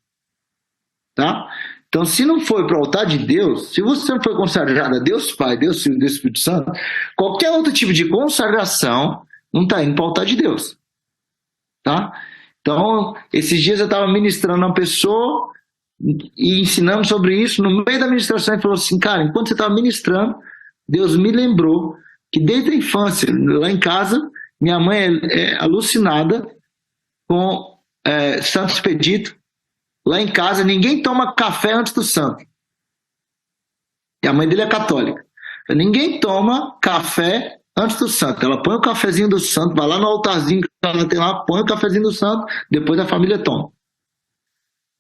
Speaker 1: Tá? Então, se não foi para o altar de Deus, se você não foi consagrado a Deus Pai, Deus Filho, Deus Espírito Santo, qualquer outro tipo de consagração não está indo para o altar de Deus. Tá? Então, esses dias eu estava ministrando uma pessoa e ensinando sobre isso. No meio da ministração, ele falou assim, cara, enquanto você estava ministrando, Deus me lembrou que desde a infância, lá em casa, minha mãe é alucinada com Santo Expedito. Lá em casa, ninguém toma café antes do santo. E a mãe dele é católica. Ninguém toma café antes do santo. Ela põe o cafezinho do santo, vai lá no altarzinho que ela tem lá, põe o cafezinho do santo, depois a família toma.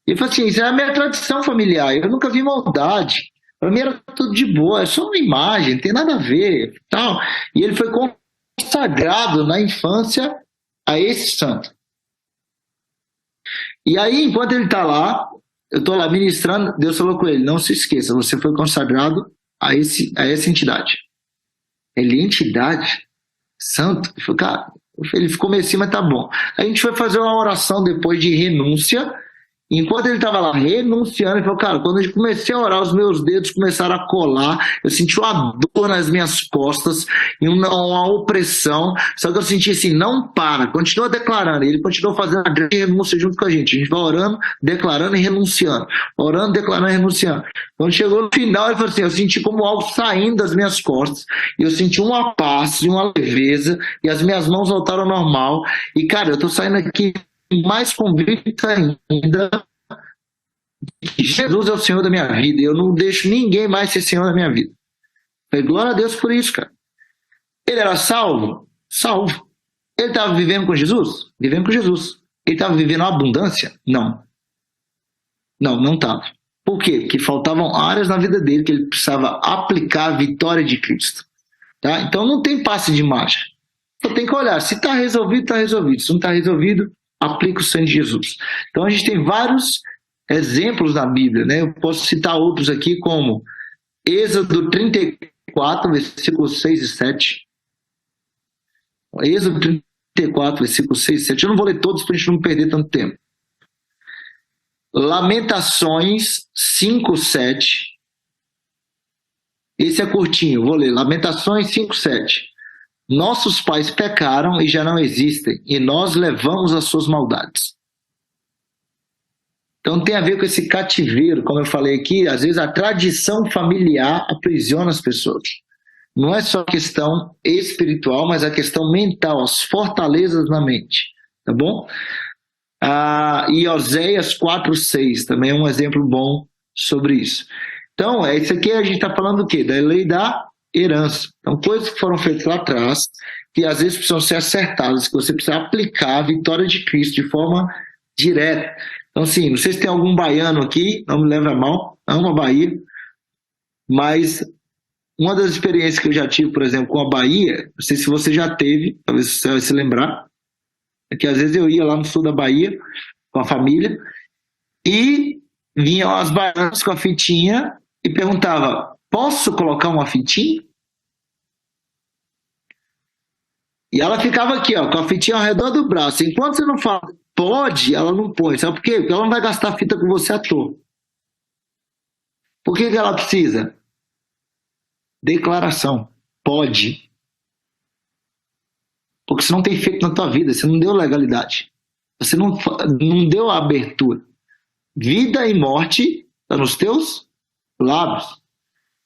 Speaker 1: E falou assim, isso é a minha tradição familiar, eu nunca vi maldade. Para mim era tudo de boa, é só uma imagem, não tem nada a ver. Tal. E ele foi consagrado na infância a esse santo. E aí, enquanto ele está lá, eu estou lá ministrando, Deus falou com ele, não se esqueça, você foi consagrado a essa entidade. Ele, entidade? Santo? Ele falou, cara, ele ficou meio assim, mas tá bom. A gente foi fazer uma oração depois de renúncia. Enquanto ele estava lá renunciando, ele falou, cara, quando eu comecei a orar, os meus dedos começaram a colar, eu senti uma dor nas minhas costas e uma opressão, só que eu senti assim, não para, continua declarando. Ele continuou fazendo a grande renúncia junto com a gente vai orando, declarando e renunciando, orando, declarando e renunciando. Quando chegou no final, ele falou assim, eu senti como algo saindo das minhas costas, e eu senti uma paz e uma leveza, e as minhas mãos voltaram ao normal, e cara, eu tô saindo aqui mais convicto ainda que Jesus é o Senhor da minha vida e eu não deixo ninguém mais ser Senhor da minha vida. Falei, glória a Deus por isso, cara. Ele era salvo? Salvo. Ele estava vivendo com Jesus? Vivendo com Jesus. Ele estava vivendo a abundância? Não. Não estava. Por quê? Porque faltavam áreas na vida dele que ele precisava aplicar a vitória de Cristo. Tá? Então não tem passe de mágica. Só tem que olhar. Se está resolvido, está resolvido. Se não está resolvido, aplica o sangue de Jesus. Então a gente tem vários exemplos na Bíblia, né? Eu posso citar outros aqui como Êxodo 34, versículos 6 e 7. Êxodo 34, versículos 6 e 7. Eu não vou ler todos para a gente não perder tanto tempo. Lamentações 5, 7. Esse é curtinho, vou ler. Lamentações 5, 7. Nossos pais pecaram e já não existem, e nós levamos as suas maldades. Então tem a ver com esse cativeiro, como eu falei aqui, às vezes a tradição familiar aprisiona as pessoas. Não é só a questão espiritual, mas a questão mental, as fortalezas na mente, tá bom? E Oséias 4:6 também é um exemplo bom sobre isso. Então, isso aqui a gente está falando do quê? Da lei da herança. Então, coisas que foram feitas lá atrás, que às vezes precisam ser acertadas, que você precisa aplicar a vitória de Cristo de forma direta. Então, assim, não sei se tem algum baiano aqui, não me leve a mal, amo a Bahia, mas uma das experiências que eu já tive, por exemplo, com a Bahia, não sei se você já teve, talvez você vai se lembrar, é que às vezes eu ia lá no sul da Bahia com a família e vinham as baianas com a fitinha e perguntava, posso colocar uma fitinha? E ela ficava aqui, ó, com a fitinha ao redor do braço. Enquanto você não fala, pode, ela não põe. Sabe por quê? Porque ela não vai gastar fita com você à toa. Por que ela precisa? Declaração. Pode. Porque você não tem feito na tua vida, você não deu legalidade. Você não deu a abertura. Vida e morte estão nos teus lábios.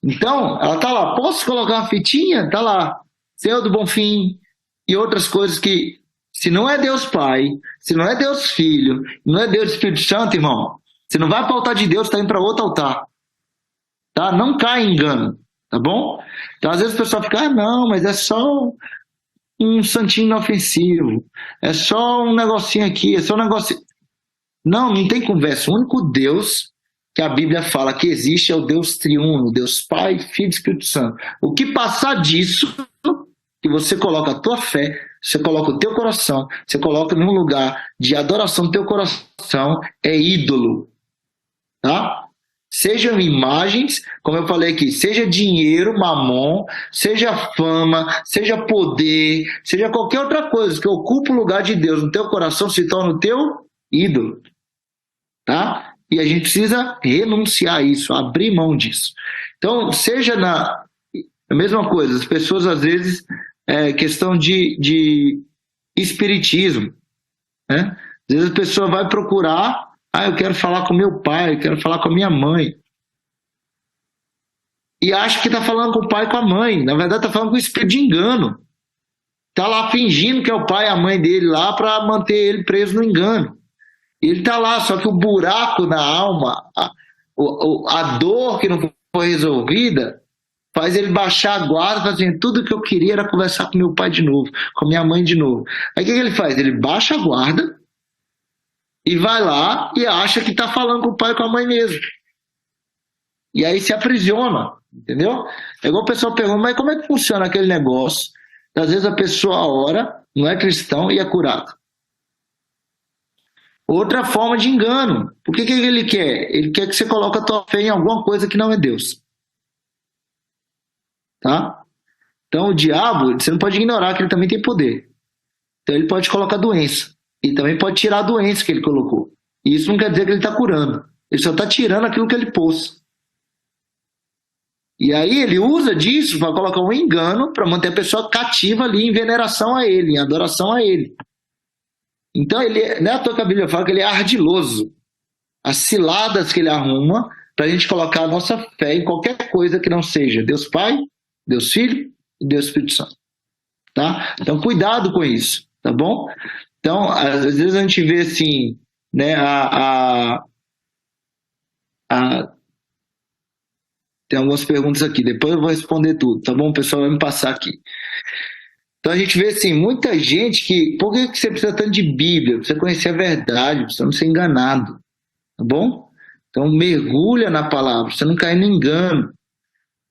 Speaker 1: Então, ela está lá. Posso colocar uma fitinha? Está lá. Senhor do Bonfim e outras coisas que, se não é Deus Pai, se não é Deus Filho, não é Deus Espírito Santo, irmão, você não vai para o altar de Deus, está indo para outro altar. Tá? Não cai em engano. Tá bom? Então, às vezes o pessoal fica, não, mas é só um santinho inofensivo. É só um negocinho aqui, é só um negocinho. Não tem conversa. O único Deus que a Bíblia fala que existe é o Deus triuno, Deus Pai, Filho e Espírito Santo. O que passar disso, que você coloca a tua fé, você coloca o teu coração, você coloca num lugar de adoração do teu coração, é ídolo. Tá? Sejam imagens, como eu falei aqui, seja dinheiro, mamon, seja fama, seja poder, seja qualquer outra coisa que ocupa o lugar de Deus no teu coração, se torna o teu ídolo. Tá? E a gente precisa renunciar a isso, abrir mão disso. Então, seja a mesma coisa, as pessoas às vezes, questão de espiritismo, né? Às vezes a pessoa vai procurar, eu quero falar com meu pai, eu quero falar com a minha mãe. E acha que está falando com o pai e com a mãe. Na verdade, está falando com o espírito de engano. Está lá fingindo que é o pai e a mãe dele lá para manter ele preso no engano. Ele está lá, só que o buraco na alma, a dor que não foi resolvida, faz ele baixar a guarda, fazendo tudo que eu queria era conversar com meu pai de novo, com minha mãe de novo. Aí o que ele faz? Ele baixa a guarda e vai lá e acha que está falando com o pai e com a mãe mesmo. E aí se aprisiona, entendeu? É igual o pessoal pergunta, mas como é que funciona aquele negócio? Às vezes a pessoa ora, não é cristão e é curado. Outra forma de engano. Por que ele quer? Ele quer que você coloque a tua fé em alguma coisa que não é Deus. Tá? Então o diabo, você não pode ignorar que ele também tem poder. Então ele pode colocar doença. E também pode tirar a doença que ele colocou. E isso não quer dizer que ele está curando. Ele só está tirando aquilo que ele pôs. E aí ele usa disso para colocar um engano para manter a pessoa cativa ali em veneração a ele, em adoração a ele. Então ele, não é à toa que a Bíblia fala que ele é ardiloso. As ciladas que ele arruma para a gente colocar a nossa fé em qualquer coisa que não seja Deus Pai, Deus Filho e Deus Espírito Santo. Tá? Então cuidado com isso, tá bom? Então, às vezes a gente vê assim, né, tem algumas perguntas aqui, depois eu vou responder tudo, tá bom? O pessoal vai me passar aqui. Então a gente vê assim, muita gente que, por que você precisa tanto de Bíblia? Pra você conhecer a verdade, pra você não ser enganado, tá bom? Então mergulha na palavra, pra você não cair no engano.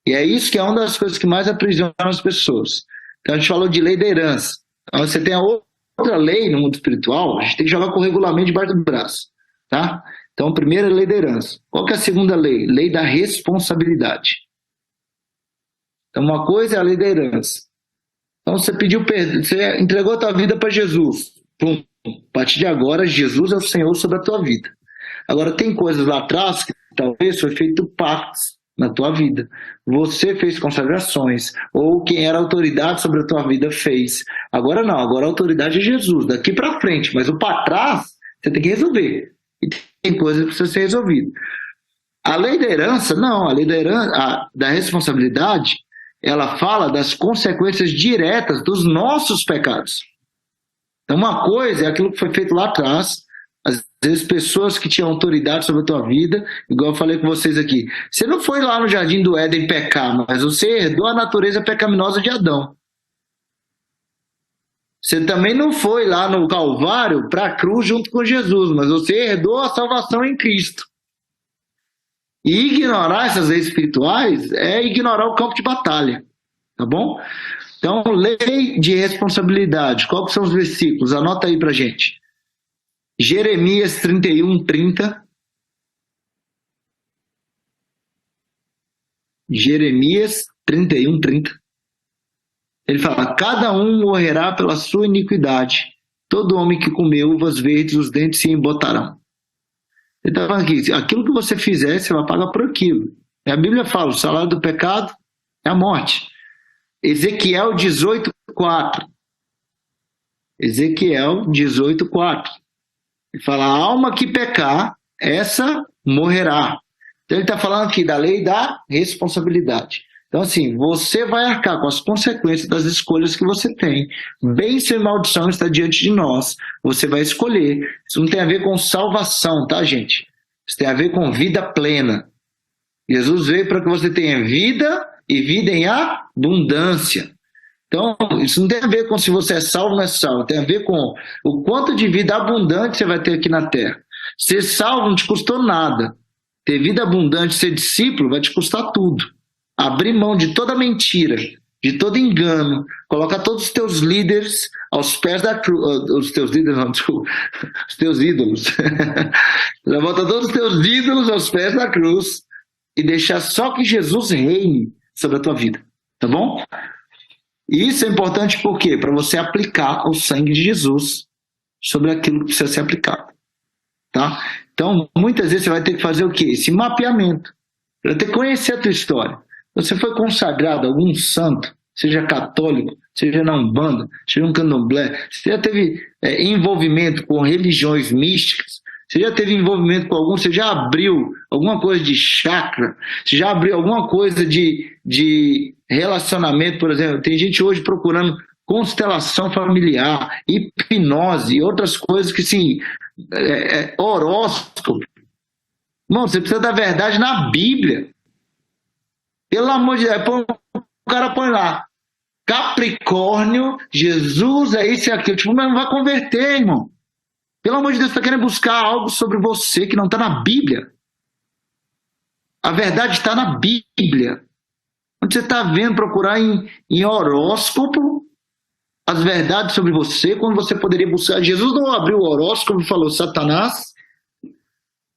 Speaker 1: E é isso que é uma das coisas que mais aprisiona as pessoas. Então a gente falou de lei da herança. Então você tem a outra lei no mundo espiritual, a gente tem que jogar com o regulamento debaixo do braço, tá? Então, a primeira é a lei da herança. Qual que é a segunda lei? Lei da responsabilidade. Então, uma coisa é a lei da herança. Então, você pediu perdão, você entregou a tua vida para Jesus. Pum. A partir de agora, Jesus é o Senhor sobre a tua vida. Agora, tem coisas lá atrás que talvez foi feito pactos na tua vida. Você fez consagrações, ou quem era autoridade sobre a tua vida fez. Agora não, agora a autoridade é Jesus, daqui para frente. Mas o para trás, você tem que resolver. E tem coisas que precisam ser resolvidas. A lei da herança, não, a lei da herança, da responsabilidade, ela fala das consequências diretas dos nossos pecados. Então, uma coisa é aquilo que foi feito lá atrás, às vezes pessoas que tinham autoridade sobre a tua vida, igual eu falei com vocês aqui. Você não foi lá no Jardim do Éden pecar, mas você herdou a natureza pecaminosa de Adão. Você também não foi lá no Calvário para a cruz junto com Jesus, mas você herdou a salvação em Cristo. E ignorar essas leis espirituais é ignorar o campo de batalha, tá bom? Então, lei de responsabilidade. Quais são os versículos? Anota aí pra gente. Jeremias 31:30. Jeremias 31:30. Ele fala, cada um morrerá pela sua iniquidade. Todo homem que comer uvas verdes, os dentes se embotarão. Ele está falando aqui, aquilo que você fizer, você vai pagar por aquilo. E a Bíblia fala, o salário do pecado é a morte. Ezequiel 18:4. Ezequiel 18:4. Ele fala, a alma que pecar, essa morrerá. Então ele está falando aqui da lei da responsabilidade. Então, assim, você vai arcar com as consequências das escolhas que você tem. Bênção e maldição está diante de nós. Você vai escolher. Isso não tem a ver com salvação, tá, gente? Isso tem a ver com vida plena. Jesus veio para que você tenha vida e vida em abundância. Então, isso não tem a ver com se você é salvo ou não é salvo. Tem a ver com o quanto de vida abundante você vai ter aqui na Terra. Ser salvo não te custou nada. Ter vida abundante, ser discípulo, vai te custar tudo. Abrir mão de toda mentira, de todo engano, colocar todos os teus líderes aos pés da cruz, os teus líderes não, desculpa, os teus ídolos, botar todos os teus ídolos aos pés da cruz e deixar só que Jesus reine sobre a tua vida, tá bom? E isso é importante por quê? Para você aplicar o sangue de Jesus sobre aquilo que precisa ser aplicado, tá? Então, muitas vezes você vai ter que fazer o quê? Esse mapeamento, para ter que conhecer a tua história. Você foi consagrado a algum santo, seja católico, seja na Umbanda, seja um candomblé, você já teve envolvimento com religiões místicas, você já teve envolvimento com algum, você já abriu alguma coisa de chakra, você já abriu alguma coisa de relacionamento, por exemplo, tem gente hoje procurando constelação familiar, hipnose e outras coisas que, sim, horóscopo. Irmão, você precisa da verdade na Bíblia. Pelo amor de Deus, o cara põe lá, Capricórnio, Jesus é isso e aquilo. Tipo, mas não vai converter, irmão. Pelo amor de Deus, você está querendo buscar algo sobre você que não está na Bíblia. A verdade está na Bíblia. Onde você está vendo procurar em horóscopo as verdades sobre você, quando você poderia buscar. Jesus não abriu o horóscopo e falou, Satanás,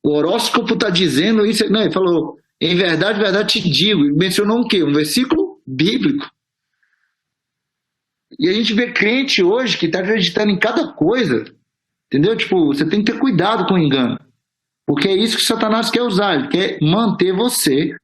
Speaker 1: o horóscopo está dizendo isso. Não, ele falou, em verdade, verdade te digo. Ele mencionou um quê? Um versículo bíblico. E a gente vê crente hoje que está acreditando em cada coisa. Entendeu? Tipo, você tem que ter cuidado com o engano. Porque é isso que Satanás quer usar. Ele quer manter você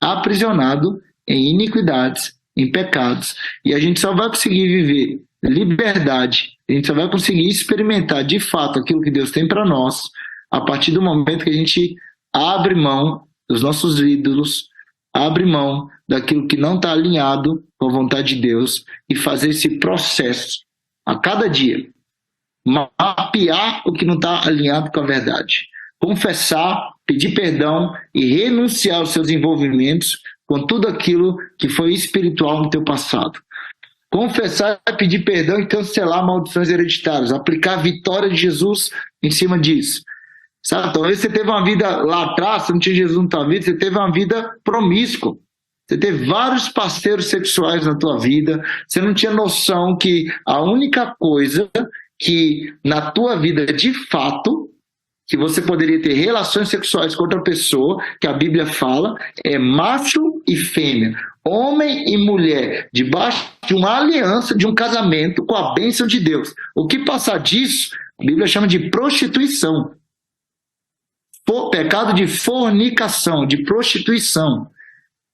Speaker 1: aprisionado em iniquidades, em pecados. E a gente só vai conseguir viver liberdade, a gente só vai conseguir experimentar de fato aquilo que Deus tem para nós a partir do momento que a gente abre mão dos nossos ídolos, abre mão daquilo que não está alinhado com a vontade de Deus e fazer esse processo a cada dia. Mapear o que não está alinhado com a verdade. Confessar, pedir perdão e renunciar aos seus envolvimentos com tudo aquilo que foi espiritual no teu passado. Confessar, pedir perdão e cancelar maldições hereditárias. Aplicar a vitória de Jesus em cima disso. Sabe? Talvez você teve uma vida lá atrás, você não tinha Jesus na tua vida, você teve uma vida promíscua. Você teve vários parceiros sexuais na tua vida, você não tinha noção que a única coisa que na tua vida, de fato, que você poderia ter relações sexuais com outra pessoa, que a Bíblia fala, é macho e fêmea, homem e mulher, debaixo de uma aliança, de um casamento com a bênção de Deus. O que passar disso, a Bíblia chama de prostituição. Pecado de fornicação, de prostituição.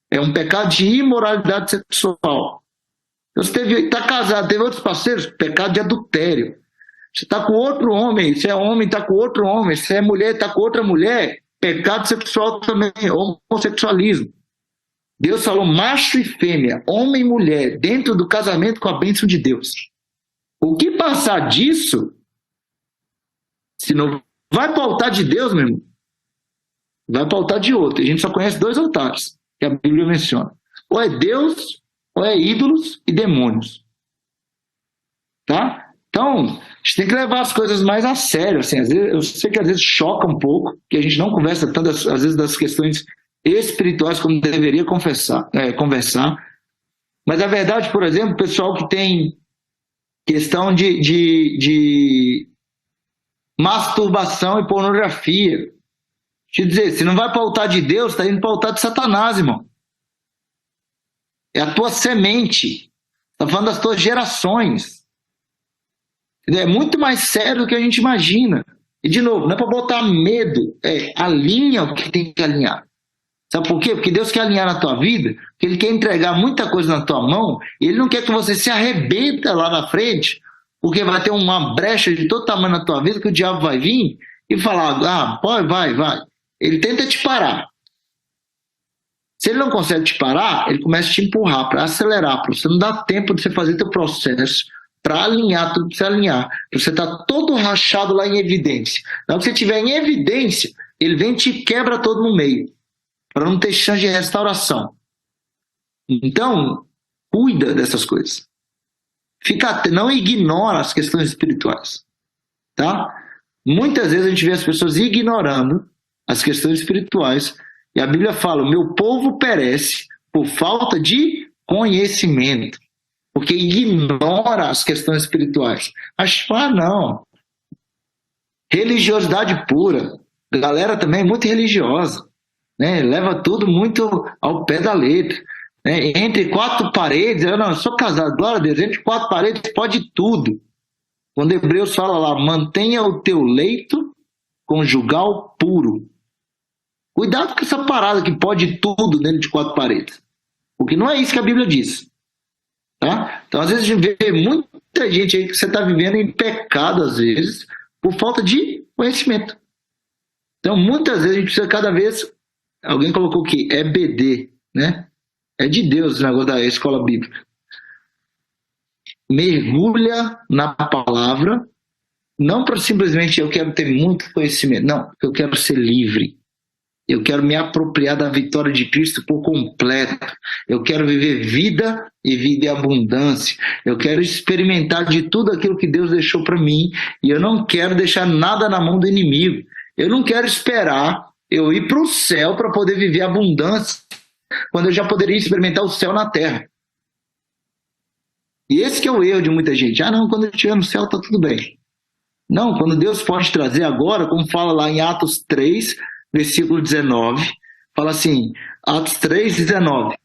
Speaker 1: É um pecado de imoralidade sexual. Você está casado, teve outros parceiros, pecado de adultério. Você está com outro homem, se é homem, está com outro homem, se é mulher, está com outra mulher, pecado sexual também, homossexualismo. Deus falou macho e fêmea, homem e mulher, dentro do casamento com a bênção de Deus. O que passar disso, se não vai para o altar de Deus, meu irmão, vai para o altar de outro. A gente só conhece 2 altares que a Bíblia menciona. Ou é Deus, ou é ídolos e demônios. Tá? Então, a gente tem que levar as coisas mais a sério. Assim, às vezes, eu sei que às vezes choca um pouco, que a gente não conversa tanto, às vezes, das questões espirituais como deveria conversar. Mas a verdade, por exemplo, o pessoal que tem questão de masturbação e pornografia. Te dizer, se não vai para o altar de Deus, está indo para o altar de Satanás, irmão. É a tua semente. Está falando das tuas gerações. É muito mais sério do que a gente imagina. E, de novo, não é para botar medo. Alinha o que tem que alinhar. Sabe por quê? Porque Deus quer alinhar na tua vida, porque Ele quer entregar muita coisa na tua mão, e Ele não quer que você se arrebenta lá na frente, porque vai ter uma brecha de todo tamanho na tua vida, que o diabo vai vir e falar, vai. Ele tenta te parar. Se ele não consegue te parar, ele começa a te empurrar para acelerar, para você não dar tempo de você fazer teu processo, para alinhar tudo que você alinhar. Você está todo rachado lá em evidência. Na hora que você estiver em evidência, ele vem e te quebra todo no meio, para não ter chance de restauração. Então, cuida dessas coisas. Não ignora as questões espirituais. Tá? Muitas vezes a gente vê as pessoas ignorando as questões espirituais, e a Bíblia fala, o meu povo perece por falta de conhecimento, porque ignora as questões espirituais. Mas, não. Religiosidade pura. A galera também é muito religiosa, né? Leva tudo muito ao pé da letra. Né? Entre 4 paredes, eu sou casado, glória a Deus, entre 4 paredes pode tudo. Quando Hebreus fala lá, mantenha o teu leito conjugal puro. Cuidado com essa parada que pode tudo dentro de 4 paredes. Porque não é isso que a Bíblia diz. Tá? Então, às vezes, a gente vê muita gente aí que você está vivendo em pecado, às vezes, por falta de conhecimento. Então, muitas vezes, a gente precisa cada vez... Alguém colocou aqui, EBD, né? É de Deus o negócio da escola bíblica. Mergulha na palavra, não para simplesmente eu quero ter muito conhecimento, não, eu quero ser livre. Eu quero me apropriar da vitória de Cristo por completo. Eu quero viver vida e vida em abundância. Eu quero experimentar de tudo aquilo que Deus deixou para mim. E eu não quero deixar nada na mão do inimigo. Eu não quero esperar eu ir para o céu para poder viver abundância, quando eu já poderia experimentar o céu na terra. E esse que é o erro de muita gente. Ah, não, quando eu estiver no céu está tudo bem. Não, quando Deus pode trazer agora, como fala lá em Atos 3, versículo 19, fala assim, Atos 3, 19.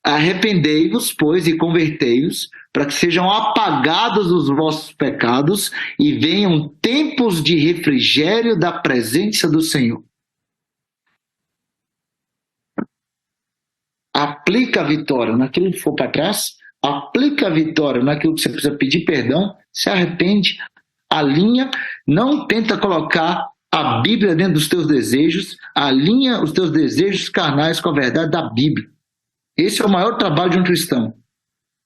Speaker 1: Arrependei-vos, pois, e convertei-vos, para que sejam apagados os vossos pecados e venham tempos de refrigério da presença do Senhor. Aplica a vitória naquilo que for para trás, aplica a vitória naquilo que você precisa pedir perdão, se arrepende, alinha, não tenta colocar a Bíblia dentro dos teus desejos, alinha os teus desejos carnais com a verdade da Bíblia. Esse é o maior trabalho de um cristão.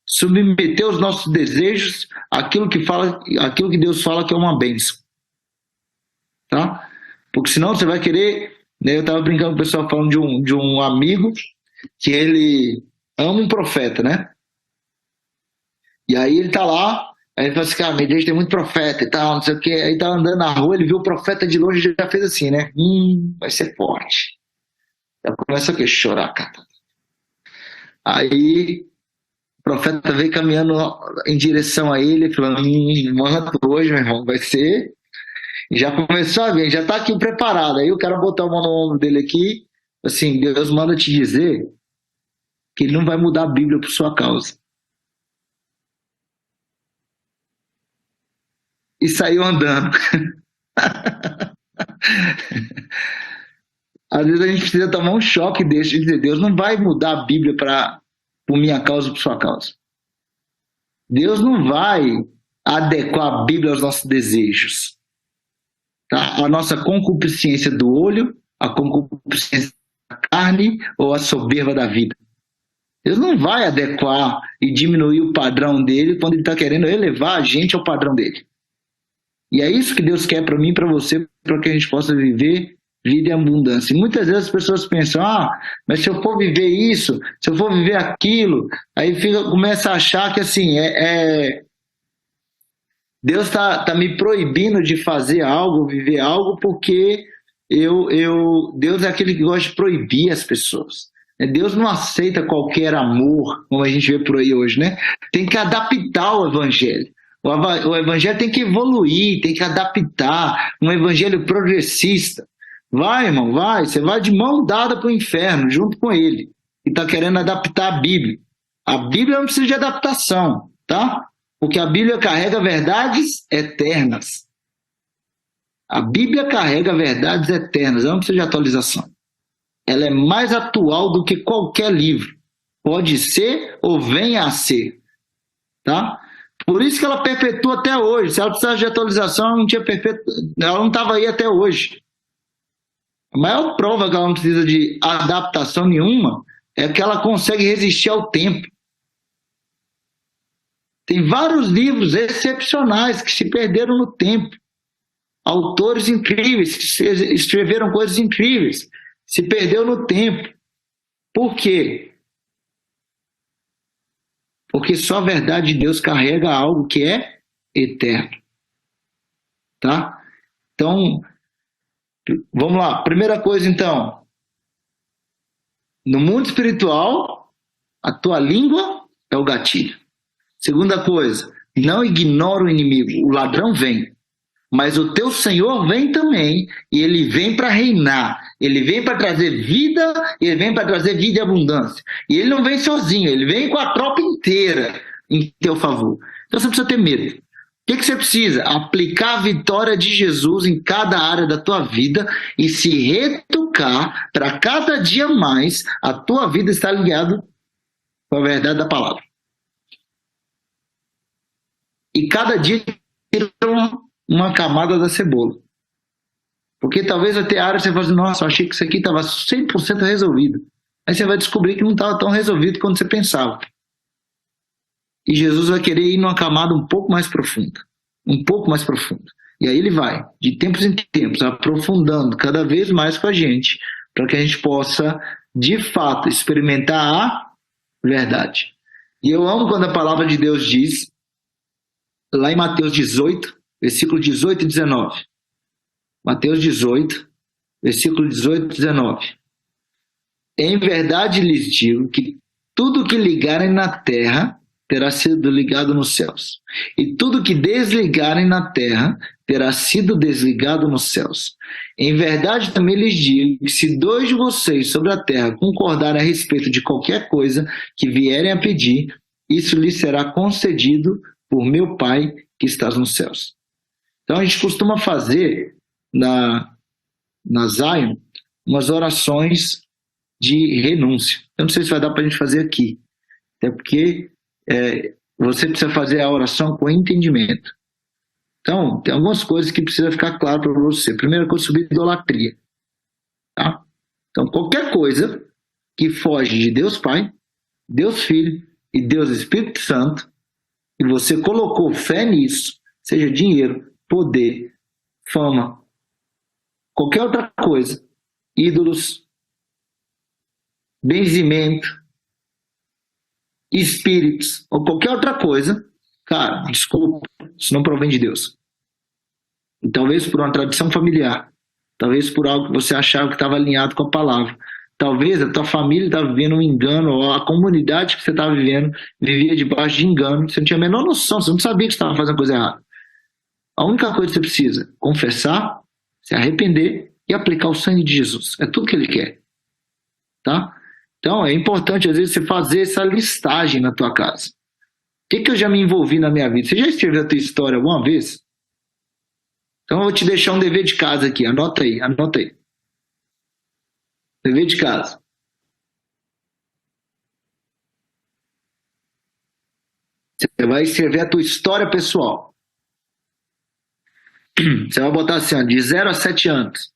Speaker 1: Submeter os nossos desejos àquilo que Deus fala que é uma bênção. Tá? Porque senão você vai querer... Eu estava brincando com o pessoal falando de um amigo que ele ama um profeta, né? E aí ele tá lá, aí ele fala assim, cara, minha igreja tem muito profeta e tal, não sei o que. Aí tá andando na rua, ele viu o profeta de longe e já fez assim, né? Vai ser forte. Já começa a chorar, cara. Aí o profeta veio caminhando em direção a ele, falando, mano, hoje, meu irmão, vai ser... Já começou a ver, já tá aqui preparado. Aí o cara botou a mão no ombro dele aqui, assim, Deus manda te dizer que ele não vai mudar a Bíblia por sua causa. E saiu andando. Às vezes a gente precisa tomar um choque desse, de dizer, Deus não vai mudar a Bíblia por minha causa ou por sua causa. Deus não vai adequar a Bíblia aos nossos desejos. Tá? A nossa concupiscência do olho, a concupiscência da carne ou a soberba da vida. Deus não vai adequar e diminuir o padrão dele quando ele está querendo elevar a gente ao padrão dele. E é isso que Deus quer para mim e para você, para que a gente possa viver vida em abundância. E muitas vezes as pessoas pensam, mas se eu for viver isso, se eu for viver aquilo, aí começa a achar que assim, Deus está me proibindo de fazer algo, viver algo, porque Deus é aquele que gosta de proibir as pessoas. Deus não aceita qualquer amor, como a gente vê por aí hoje, né? Tem que adaptar o evangelho. O evangelho tem que evoluir, tem que adaptar, um evangelho progressista. Vai, irmão, vai, você vai de mão dada para o inferno, junto com ele, e está querendo adaptar a Bíblia. A Bíblia não precisa de adaptação, tá? Porque a Bíblia carrega verdades eternas. A Bíblia carrega verdades eternas, ela não precisa de atualização. Ela é mais atual do que qualquer livro. Pode ser ou venha a ser. Tá? Por isso que ela perpetua até hoje. Se ela precisasse de atualização, ela não estava aí até hoje. A maior prova que ela não precisa de adaptação nenhuma é que ela consegue resistir ao tempo. Tem vários livros excepcionais que se perderam no tempo. Autores incríveis que escreveram coisas incríveis. Se perdeu no tempo. Por quê? Porque só a verdade de Deus carrega algo que é eterno. Tá? Então, vamos lá. Primeira coisa, então. No mundo espiritual, a tua língua é o gatilho. Segunda coisa, não ignora o inimigo. O ladrão vem. Mas o teu Senhor vem também, e ele vem para reinar, ele vem para trazer vida, ele vem para trazer vida e abundância. E ele não vem sozinho, ele vem com a tropa inteira em teu favor. Então você precisa ter medo. O que você precisa? Aplicar a vitória de Jesus em cada área da tua vida e se retocar para cada dia mais a tua vida estar ligada com a verdade da palavra. E cada dia tira uma camada da cebola. Porque talvez vai ter área que você fala assim, nossa, eu achei que isso aqui estava 100% resolvido. Aí você vai descobrir que não estava tão resolvido quanto você pensava. E Jesus vai querer ir numa camada um pouco mais profunda. Um pouco mais profunda. E aí ele vai, de tempos em tempos, aprofundando cada vez mais com a gente, para que a gente possa, de fato, experimentar a verdade. E eu amo quando a palavra de Deus diz, lá em Mateus 18, versículo 18 e 19. Mateus 18, versículo 18 e 19. Em verdade lhes digo que tudo que ligarem na terra terá sido ligado nos céus, e tudo que desligarem na terra terá sido desligado nos céus. Em verdade também lhes digo que se dois de vocês sobre a terra concordarem a respeito de qualquer coisa que vierem a pedir, isso lhes será concedido por meu Pai que estás nos céus. Então a gente costuma fazer na Zion umas orações de renúncia. Eu não sei se vai dar para a gente fazer aqui, até porque você precisa fazer a oração com entendimento. Então, tem algumas coisas que precisa ficar claro para você. Primeira coisa, sobre idolatria. Tá? Então, qualquer coisa que foge de Deus Pai, Deus Filho e Deus Espírito Santo, e você colocou fé nisso, seja dinheiro, poder, fama, qualquer outra coisa, ídolos, benzimento, espíritos ou qualquer outra coisa, cara, desculpa, isso não provém de Deus. E talvez por uma tradição familiar, talvez por algo que você achava que estava alinhado com a palavra, talvez a tua família estava vivendo um engano, ou a comunidade que você estava vivendo vivia debaixo de engano, você não tinha a menor noção, você não sabia que você estava fazendo coisa errada. A única coisa que você precisa, confessar, se arrepender e aplicar o sangue de Jesus. É tudo que ele quer. Tá? Então, é importante, às vezes, você fazer essa listagem na tua casa. O que eu já me envolvi na minha vida? Você já escreveu a tua história alguma vez? Então, eu vou te deixar um dever de casa aqui. Anota aí, anota aí. Dever de casa. Você vai escrever a tua história pessoal. Você vai botar assim, ó, de 0 a 7 anos.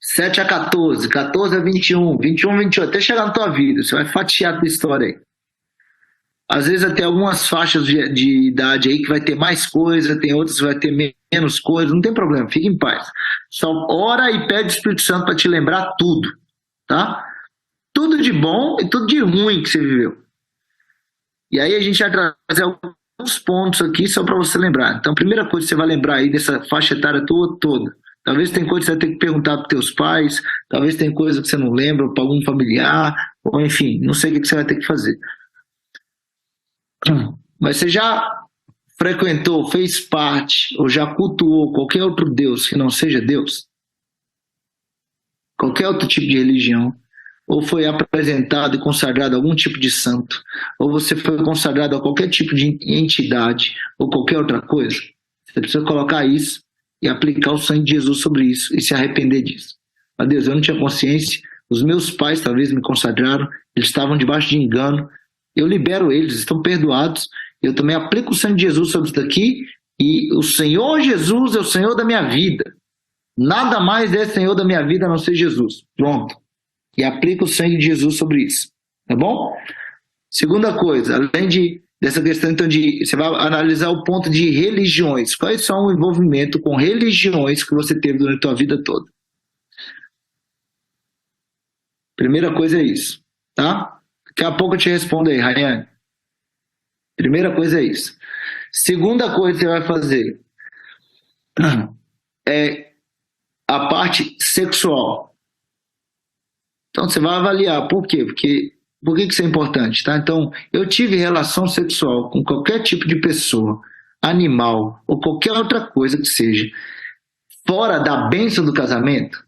Speaker 1: 7 a 14, 14 a 21, 21 a 28, até chegar na tua vida. Você vai fatiar a tua história aí. Às vezes até algumas faixas de idade aí que vai ter mais coisa, tem outras que vai ter menos coisa, não tem problema, fique em paz. Só ora e pede o Espírito Santo para te lembrar tudo, tá? Tudo de bom e tudo de ruim que você viveu. E aí a gente vai trazer alguns pontos aqui só para você lembrar. Então a primeira coisa que você vai lembrar aí dessa faixa etária toda. Talvez tem coisa que você vai ter que perguntar para teus pais, talvez tem coisa que você não lembra, para algum familiar, ou enfim, não sei o que você vai ter que fazer. Mas você já frequentou, fez parte, ou já cultuou qualquer outro Deus que não seja Deus? Qualquer outro tipo de religião? Ou foi apresentado e consagrado a algum tipo de santo? Ou você foi consagrado a qualquer tipo de entidade, ou qualquer outra coisa? Você precisa colocar isso e aplicar o sangue de Jesus sobre isso e se arrepender disso. Mas Deus, eu não tinha consciência, os meus pais talvez me consagraram, eles estavam debaixo de engano, eu libero eles, estão perdoados, eu também aplico o sangue de Jesus sobre isso daqui, e o Senhor Jesus é o Senhor da minha vida. Nada mais é Senhor da minha vida a não ser Jesus. Pronto. E aplica o sangue de Jesus sobre isso. Tá bom? Segunda coisa, além dessa questão, então, você vai analisar o ponto de religiões. Quais são o envolvimento com religiões que você teve durante a tua vida toda? Primeira coisa é isso, tá? Daqui a pouco eu te respondo aí, Rayane. Primeira coisa é isso. Segunda coisa que você vai fazer é a parte sexual. Então você vai avaliar. Por quê? Por que isso é importante? Tá? Então, eu tive relação sexual com qualquer tipo de pessoa, animal ou qualquer outra coisa que seja, fora da bênção do casamento,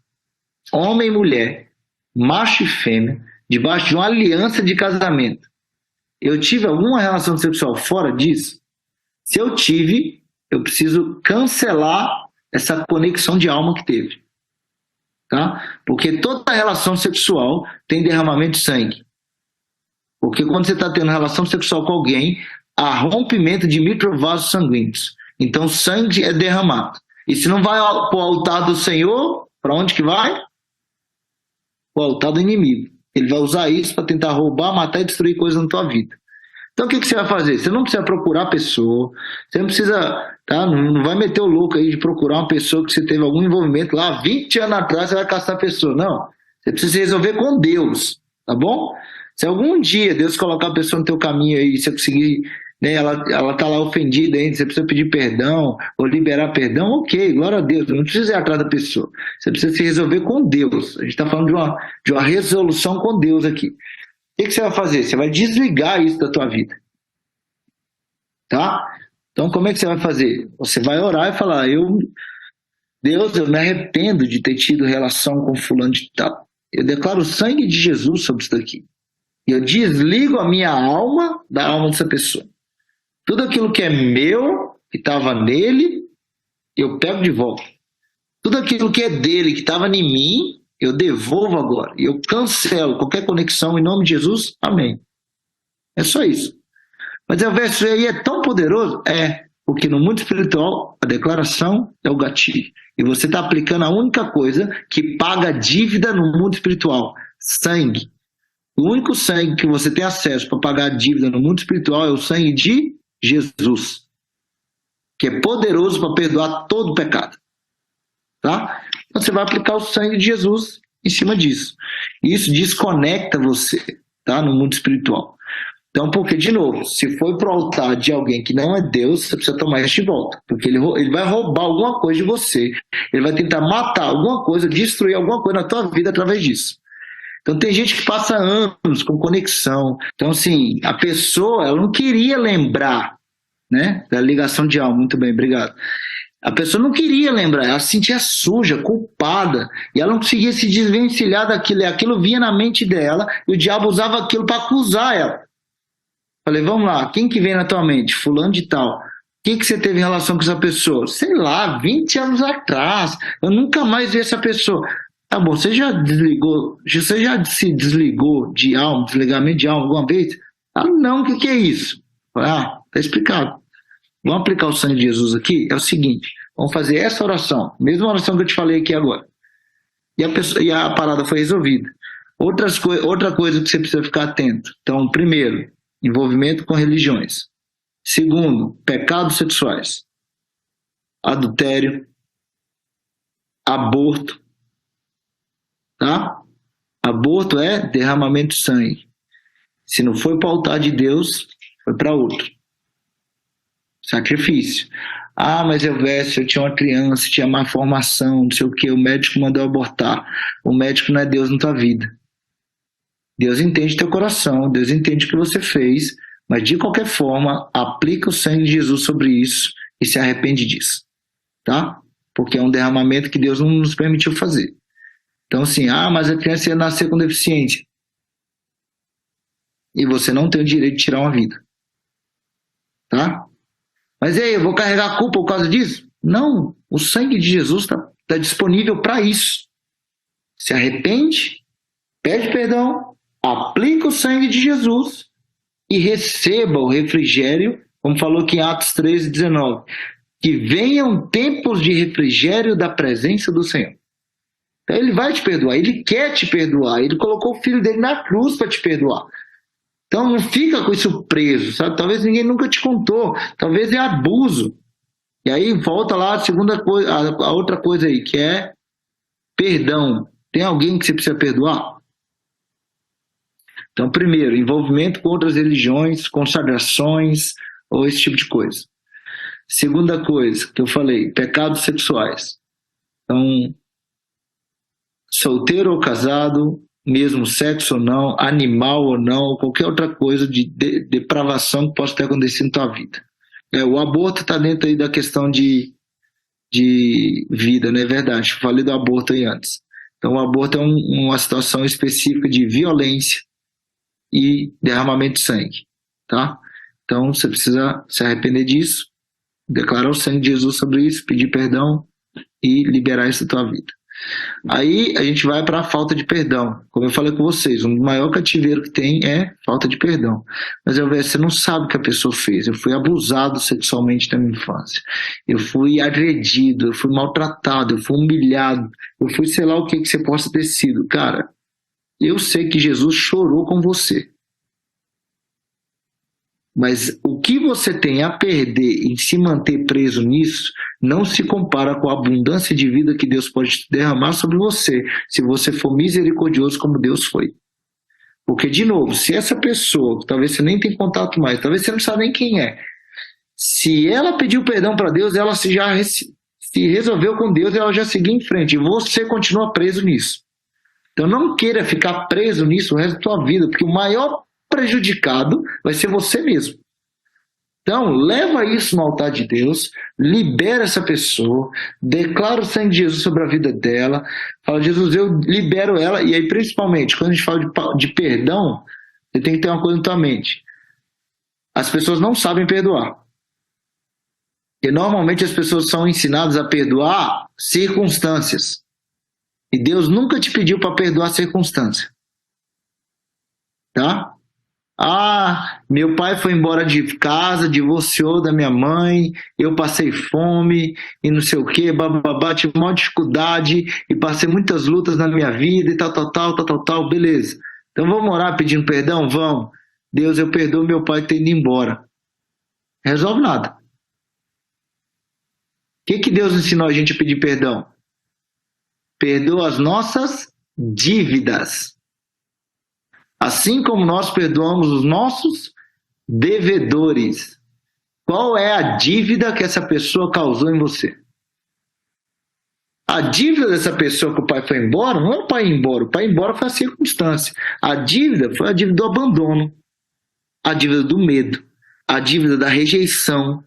Speaker 1: homem e mulher, macho e fêmea, debaixo de uma aliança de casamento. Eu tive alguma relação sexual fora disso? Se eu tive, eu preciso cancelar essa conexão de alma que teve. Tá? Porque toda relação sexual tem derramamento de sangue. Porque quando você está tendo relação sexual com alguém, há rompimento de microvasos sanguíneos. Então sangue é derramado. E se não vai para o altar do Senhor, para onde que vai? Para o altar do inimigo. Ele vai usar isso para tentar roubar, matar e destruir coisas na tua vida. Então o que você vai fazer? Você não precisa procurar a pessoa, você não precisa, tá? Não vai meter o louco aí de procurar uma pessoa que você teve algum envolvimento lá 20 anos atrás, você vai caçar a pessoa. Não. Você precisa se resolver com Deus, tá bom? Se algum dia Deus colocar a pessoa no teu caminho aí, você conseguir, né, ela tá lá ofendida ainda, você precisa pedir perdão ou liberar perdão, ok, glória a Deus, não precisa ir atrás da pessoa. Você precisa se resolver com Deus. A gente está falando de uma resolução com Deus aqui. O que você vai fazer? Você vai desligar isso da tua vida. Tá? Então, como é que você vai fazer? Você vai orar e falar, Deus, eu me arrependo de ter tido relação com fulano de tal. Eu declaro o sangue de Jesus sobre isso daqui. E eu desligo a minha alma da alma dessa pessoa. Tudo aquilo que é meu, que estava nele, eu pego de volta. Tudo aquilo que é dele, que estava em mim, eu devolvo agora. E eu cancelo qualquer conexão em nome de Jesus. Amém. É só isso. Mas o verso aí é tão poderoso? É, porque no mundo espiritual a declaração é o gatilho. E você está aplicando a única coisa que paga dívida no mundo espiritual: sangue. O único sangue que você tem acesso para pagar a dívida no mundo espiritual é o sangue de Jesus, que é poderoso para perdoar todo pecado. Tá? Então você vai aplicar o sangue de Jesus em cima disso. Isso desconecta você, tá, no mundo espiritual. Então, porque, de novo, se foi para o altar de alguém que não é Deus, você precisa tomar isso de volta. Porque ele vai roubar alguma coisa de você. Ele vai tentar matar alguma coisa, destruir alguma coisa na tua vida através disso. Então, tem gente que passa anos com conexão. Então, assim, a pessoa, ela não queria lembrar, né, da ligação de alma. Muito bem, obrigado. A pessoa não queria lembrar, ela se sentia suja, culpada, e ela não conseguia se desvencilhar daquilo. E aquilo vinha na mente dela, e o diabo usava aquilo para acusar ela. Falei, vamos lá, quem que vem na tua mente? Fulano de tal. O que você teve em relação com essa pessoa? Sei lá, 20 anos atrás. Eu nunca mais vi essa pessoa. Tá bom, você já se desligou de alma, desligamento de alma alguma vez? Ah, não, o que é isso? Ah, tá explicado. Vamos aplicar o sangue de Jesus aqui? É o seguinte, vamos fazer essa oração, mesma oração que eu te falei aqui agora. E a parada foi resolvida. Outra coisa que você precisa ficar atento. Então, primeiro, envolvimento com religiões. Segundo, pecados sexuais. Adultério. Aborto. Tá? Aborto é derramamento de sangue. Se não foi para o altar de Deus, foi para outro. Sacrifício. Ah, mas eu tinha uma criança, tinha má formação, não sei o que, o médico mandou abortar. O médico não é Deus na tua vida. Deus entende teu coração, Deus entende o que você fez, mas de qualquer forma, aplica o sangue de Jesus sobre isso e se arrepende disso. Tá? Porque é um derramamento que Deus não nos permitiu fazer. Então, assim, mas a criança ia nascer com deficiência. E você não tem o direito de tirar uma vida. Tá? Mas e aí, eu vou carregar a culpa por causa disso? Não, o sangue de Jesus está disponível para isso. Se arrepende, pede perdão, aplica o sangue de Jesus e receba o refrigério, como falou aqui em Atos 13:19, que venham tempos de refrigério da presença do Senhor. Então ele vai te perdoar, ele quer te perdoar, ele colocou o filho dele na cruz para te perdoar. Então não fica com isso preso, sabe? Talvez ninguém nunca te contou, talvez é abuso. E aí volta lá a segunda coisa, a outra coisa aí, que é perdão. Tem alguém que você precisa perdoar? Então, primeiro, envolvimento com outras religiões, consagrações ou esse tipo de coisa. Segunda coisa que eu falei, pecados sexuais. Então, solteiro ou casado, mesmo sexo ou não, animal ou não, qualquer outra coisa de depravação que possa ter acontecido na tua vida. O aborto está dentro aí da questão de vida, não é verdade? Eu falei do aborto aí antes. Então, o aborto é uma situação específica de violência e derramamento de sangue, tá? Então, você precisa se arrepender disso, declarar o sangue de Jesus sobre isso, pedir perdão e liberar isso da tua vida. Aí a gente vai para a falta de perdão. Como eu falei com vocês, o maior cativeiro que tem é falta de perdão. Mas você não sabe o que a pessoa fez. Eu fui abusado sexualmente na minha infância. Eu fui agredido, eu fui maltratado, eu fui humilhado, eu fui sei lá o que você possa ter sido. Cara, eu sei que Jesus chorou com você. Mas o que você tem a perder em se manter preso nisso não se compara com a abundância de vida que Deus pode derramar sobre você, se você for misericordioso como Deus foi. Porque, de novo, se essa pessoa, talvez você nem tenha contato mais, talvez você não sabe nem quem é, se ela pediu perdão para Deus, ela se resolveu com Deus, ela já seguiu em frente, e você continua preso nisso. Então não queira ficar preso nisso o resto da sua vida, porque o maior prejudicado vai ser você mesmo. Então, leva isso no altar de Deus, libera essa pessoa, declara o sangue de Jesus sobre a vida dela, fala, Jesus, eu libero ela, e aí principalmente, quando a gente fala de perdão, você tem que ter uma coisa na tua mente. As pessoas não sabem perdoar. Porque normalmente as pessoas são ensinadas a perdoar circunstâncias. E Deus nunca te pediu para perdoar circunstância. Tá? Ah, meu pai foi embora de casa, divorciou da minha mãe, eu passei fome e não sei o que, bababá, tive uma dificuldade e passei muitas lutas na minha vida e tal, beleza. Então vamos orar pedindo perdão? Vamos. Deus, eu perdoo meu pai ter ido embora. Resolve nada. O que Deus ensinou a gente a pedir perdão? Perdoa as nossas dívidas. Assim como nós perdoamos os nossos devedores. Qual é a dívida que essa pessoa causou em você? A dívida dessa pessoa que o pai foi embora, não é o pai ir embora. O pai ir embora foi a circunstância. A dívida foi a dívida do abandono, a dívida do medo, a dívida da rejeição,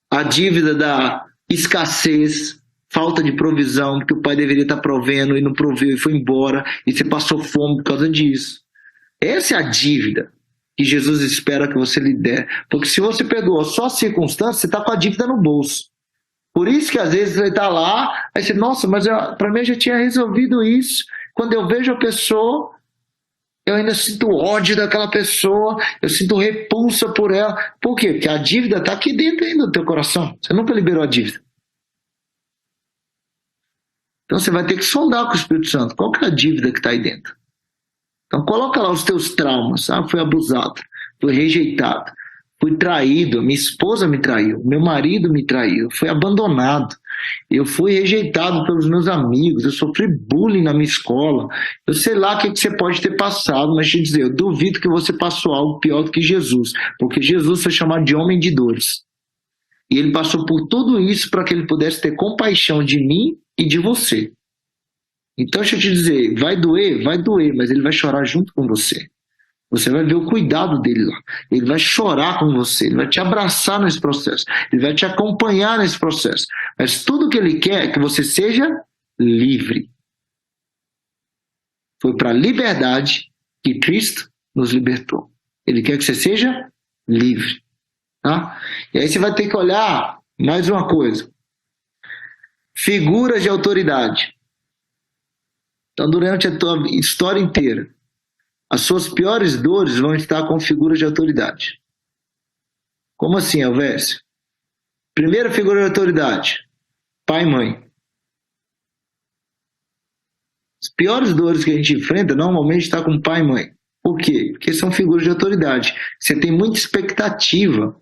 Speaker 1: a dívida da escassez, falta de provisão, porque o pai deveria estar provendo e não proveu e foi embora, e você passou fome por causa disso. Essa é a dívida que Jesus espera que você lhe dê. Porque se você perdoou só a circunstância, você está com a dívida no bolso. Por isso que às vezes você está lá, aí você, nossa, mas para mim eu já tinha resolvido isso. Quando eu vejo a pessoa, eu ainda sinto ódio daquela pessoa, eu sinto repulsa por ela. Por quê? Porque a dívida está aqui dentro ainda do teu coração. Você nunca liberou a dívida. Então você vai ter que sondar com o Espírito Santo. Qual que é a dívida que está aí dentro? Então coloca lá os teus traumas. Ah, fui abusado, fui rejeitado, fui traído, minha esposa me traiu, meu marido me traiu, fui abandonado, eu fui rejeitado pelos meus amigos, eu sofri bullying na minha escola. Eu sei lá o que você pode ter passado, mas te dizer, eu duvido que você passou algo pior do que Jesus, porque Jesus foi chamado de homem de dores. E ele passou por tudo isso para que ele pudesse ter compaixão de mim e de você. Então, deixa eu te dizer, vai doer, mas ele vai chorar junto com você. Você vai ver o cuidado dele lá. Ele vai chorar com você, ele vai te abraçar nesse processo, ele vai te acompanhar nesse processo. Mas tudo que ele quer é que você seja livre. Foi para a liberdade que Cristo nos libertou. Ele quer que você seja livre. Tá? E aí você vai ter que olhar mais uma coisa. Figuras de autoridade. Então, durante a tua história inteira, as suas piores dores vão estar com figuras de autoridade. Como assim, Elvésio? Primeira figura de autoridade, pai e mãe. As piores dores que a gente enfrenta, normalmente está com pai e mãe. Por quê? Porque são figuras de autoridade. Você tem muita expectativa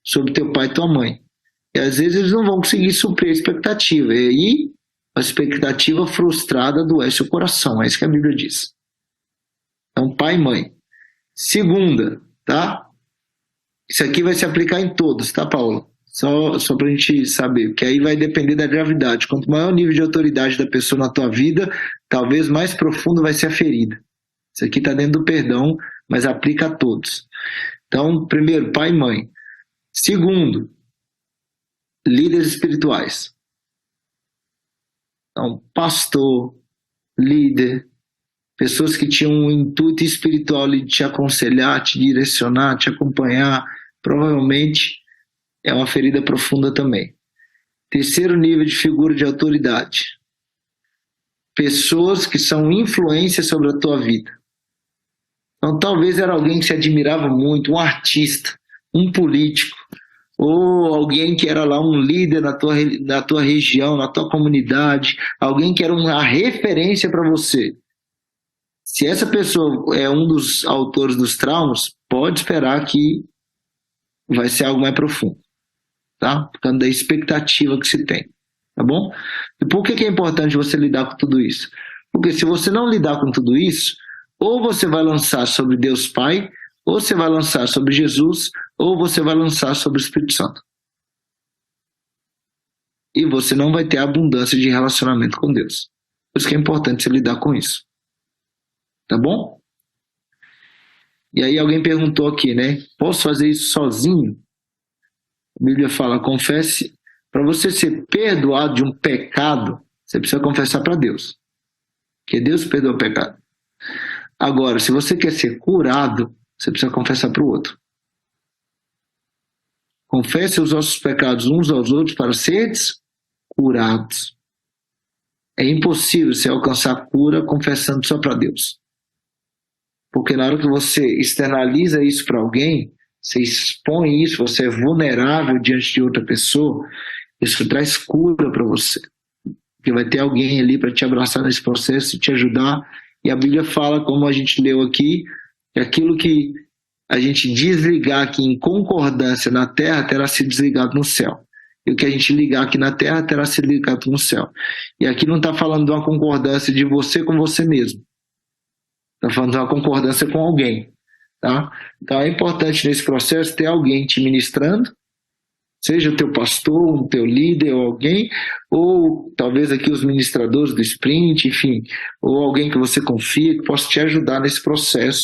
Speaker 1: sobre teu pai e tua mãe. E às vezes eles não vão conseguir suprir a expectativa. E aí, a expectativa frustrada adoece o coração. É isso que a Bíblia diz. Então, pai e mãe. Segunda, tá? Isso aqui vai se aplicar em todos, tá, Paulo? Só pra gente saber, porque aí vai depender da gravidade. Quanto maior o nível de autoridade da pessoa na tua vida, talvez mais profundo vai ser a ferida. Isso aqui tá dentro do perdão, mas aplica a todos. Então, primeiro, pai e mãe. Segundo, líderes espirituais. Então, pastor, líder, pessoas que tinham um intuito espiritual de te aconselhar, te direcionar, te acompanhar, provavelmente é uma ferida profunda também. Terceiro nível de figura de autoridade. Pessoas que são influência sobre a tua vida. Então, talvez era alguém que se admirava muito, um artista, um político, ou alguém que era lá um líder na tua região, na tua comunidade, alguém que era uma referência para você. Se essa pessoa é um dos autores dos traumas, pode esperar que vai ser algo mais profundo, tá? Por causa da expectativa que se tem, tá bom? E por que é importante você lidar com tudo isso? Porque se você não lidar com tudo isso, ou você vai lançar sobre Deus Pai, ou você vai lançar sobre Jesus, ou você vai lançar sobre o Espírito Santo. E você não vai ter abundância de relacionamento com Deus. Por isso que é importante você lidar com isso. Tá bom? E aí alguém perguntou aqui, né? Posso fazer isso sozinho? A Bíblia fala, confesse. Para você ser perdoado de um pecado, você precisa confessar para Deus. Porque Deus perdoa o pecado. Agora, se você quer ser curado, você precisa confessar para o outro. Confesse os vossos pecados uns aos outros para seres curados. É impossível você alcançar cura confessando só para Deus. Porque na hora que você externaliza isso para alguém, você expõe isso, você é vulnerável diante de outra pessoa, isso traz cura para você. Porque vai ter alguém ali para te abraçar nesse processo e te ajudar. E a Bíblia fala, como a gente leu aqui, que aquilo que a gente desligar aqui em concordância na terra terá sido desligado no céu. E o que a gente ligar aqui na terra terá sido ligado no céu. E aqui não está falando de uma concordância de você com você mesmo. Está falando de uma concordância com alguém. Tá? Então é importante nesse processo ter alguém te ministrando, seja o teu pastor, o teu líder ou alguém, ou talvez aqui os ministradores do Sprint, enfim, ou alguém que você confia que possa te ajudar nesse processo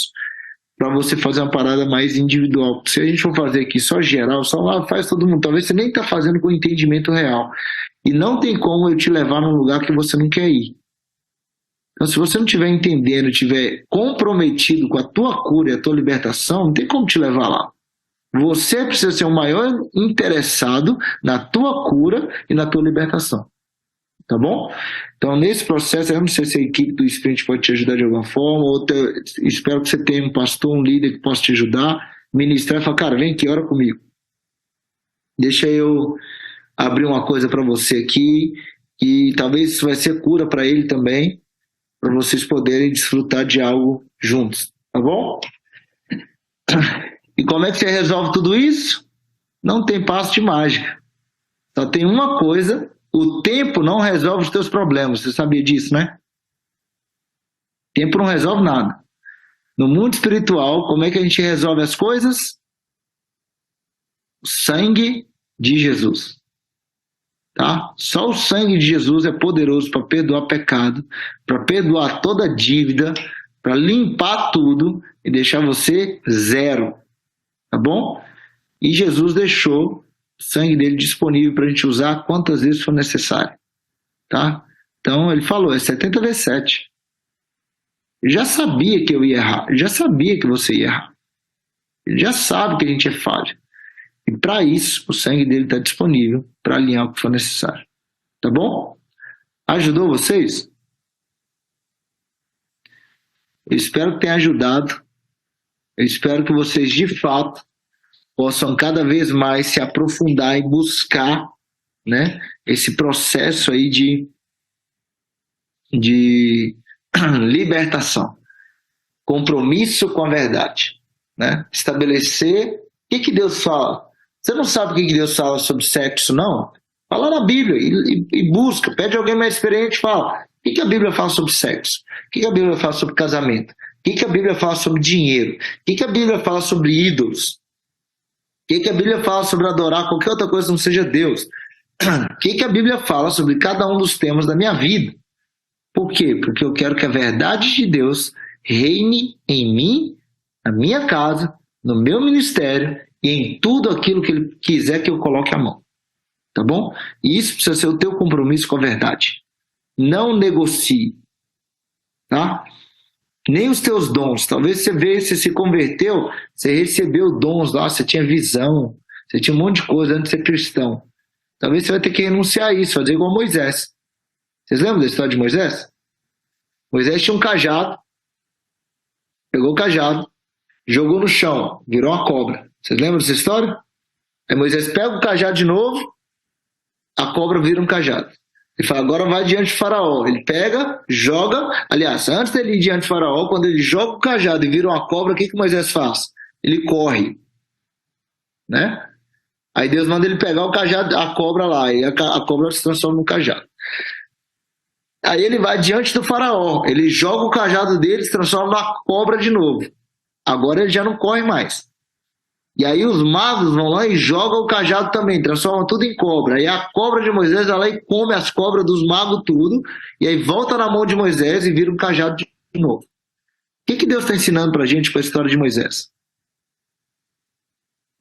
Speaker 1: para você fazer uma parada mais individual. Porque se a gente for fazer aqui só geral, só lá faz todo mundo, talvez você nem está fazendo com entendimento real. E não tem como eu te levar num lugar que você não quer ir. Então, se você não estiver entendendo, estiver comprometido com a tua cura e a tua libertação, não tem como te levar lá. Você precisa ser o maior interessado na tua cura e na tua libertação. Tá bom? Então, nesse processo, eu não sei se a equipe do Sprint pode te ajudar de alguma forma, ou espero que você tenha um pastor, um líder que possa te ajudar, ministrar e falar, cara, vem aqui, ora comigo. Deixa eu abrir uma coisa para você aqui, e talvez isso vai ser cura para ele também, para vocês poderem desfrutar de algo juntos, tá bom? E como é que você resolve tudo isso? Não tem passo de mágica. Só tem uma coisa, o tempo não resolve os teus problemas, você sabia disso, né? O tempo não resolve nada. No mundo espiritual, como é que a gente resolve as coisas? O sangue de Jesus. Tá? Só o sangue de Jesus é poderoso para perdoar pecado, para perdoar toda dívida, para limpar tudo e deixar você zero. Tá bom? E Jesus deixou o sangue dele disponível para a gente usar quantas vezes for necessário. Tá? Então ele falou, é 70 vezes 7. Ele já sabia que eu ia errar, ele já sabia que você ia errar. Ele já sabe que a gente é falho. E para isso, o sangue dele está disponível para alinhar o que for necessário. Tá bom? Ajudou vocês? Eu espero que tenha ajudado. Eu espero que vocês, de fato, possam cada vez mais se aprofundar e buscar, né, esse processo aí de libertação. Compromisso com a verdade. Né? Estabelecer o que Deus fala. Você não sabe o que Deus fala sobre sexo, não? Fala na Bíblia e busca. Pede alguém mais experiente e fala. O que a Bíblia fala sobre sexo? O que a Bíblia fala sobre casamento? O que a Bíblia fala sobre dinheiro? O que a Bíblia fala sobre ídolos? O que a Bíblia fala sobre adorar qualquer outra coisa que não seja Deus? O que a Bíblia fala sobre cada um dos temas da minha vida? Por quê? Porque eu quero que a verdade de Deus reine em mim, na minha casa, no meu ministério e em tudo aquilo que Ele quiser que eu coloque a mão. Tá bom? E isso precisa ser o teu compromisso com a verdade. Não negocie. Tá? Nem os teus dons. Talvez você veja, você se converteu, você recebeu dons lá, você tinha visão, você tinha um monte de coisa antes de ser cristão. Talvez você vai ter que renunciar a isso, fazer igual a Moisés. Vocês lembram da história de Moisés? Moisés tinha um cajado, pegou o cajado, jogou no chão, virou uma cobra. Vocês lembram dessa história? Aí Moisés pega o cajado de novo, a cobra vira um cajado. Ele fala, agora vai diante de Faraó. Ele pega, joga. Aliás, antes dele ir diante de Faraó, quando ele joga o cajado e vira uma cobra, o que Moisés faz? Ele corre, né? Aí Deus manda ele pegar o cajado, a cobra lá, e a cobra se transforma no cajado. Aí ele vai diante do Faraó, ele joga o cajado dele, se transforma numa cobra de novo. Agora ele já não corre mais. E aí os magos vão lá e jogam o cajado também, transformam tudo em cobra. Aí a cobra de Moisés vai lá e come as cobras dos magos tudo, e aí volta na mão de Moisés e vira um cajado de novo. O que Deus está ensinando para a gente com a história de Moisés?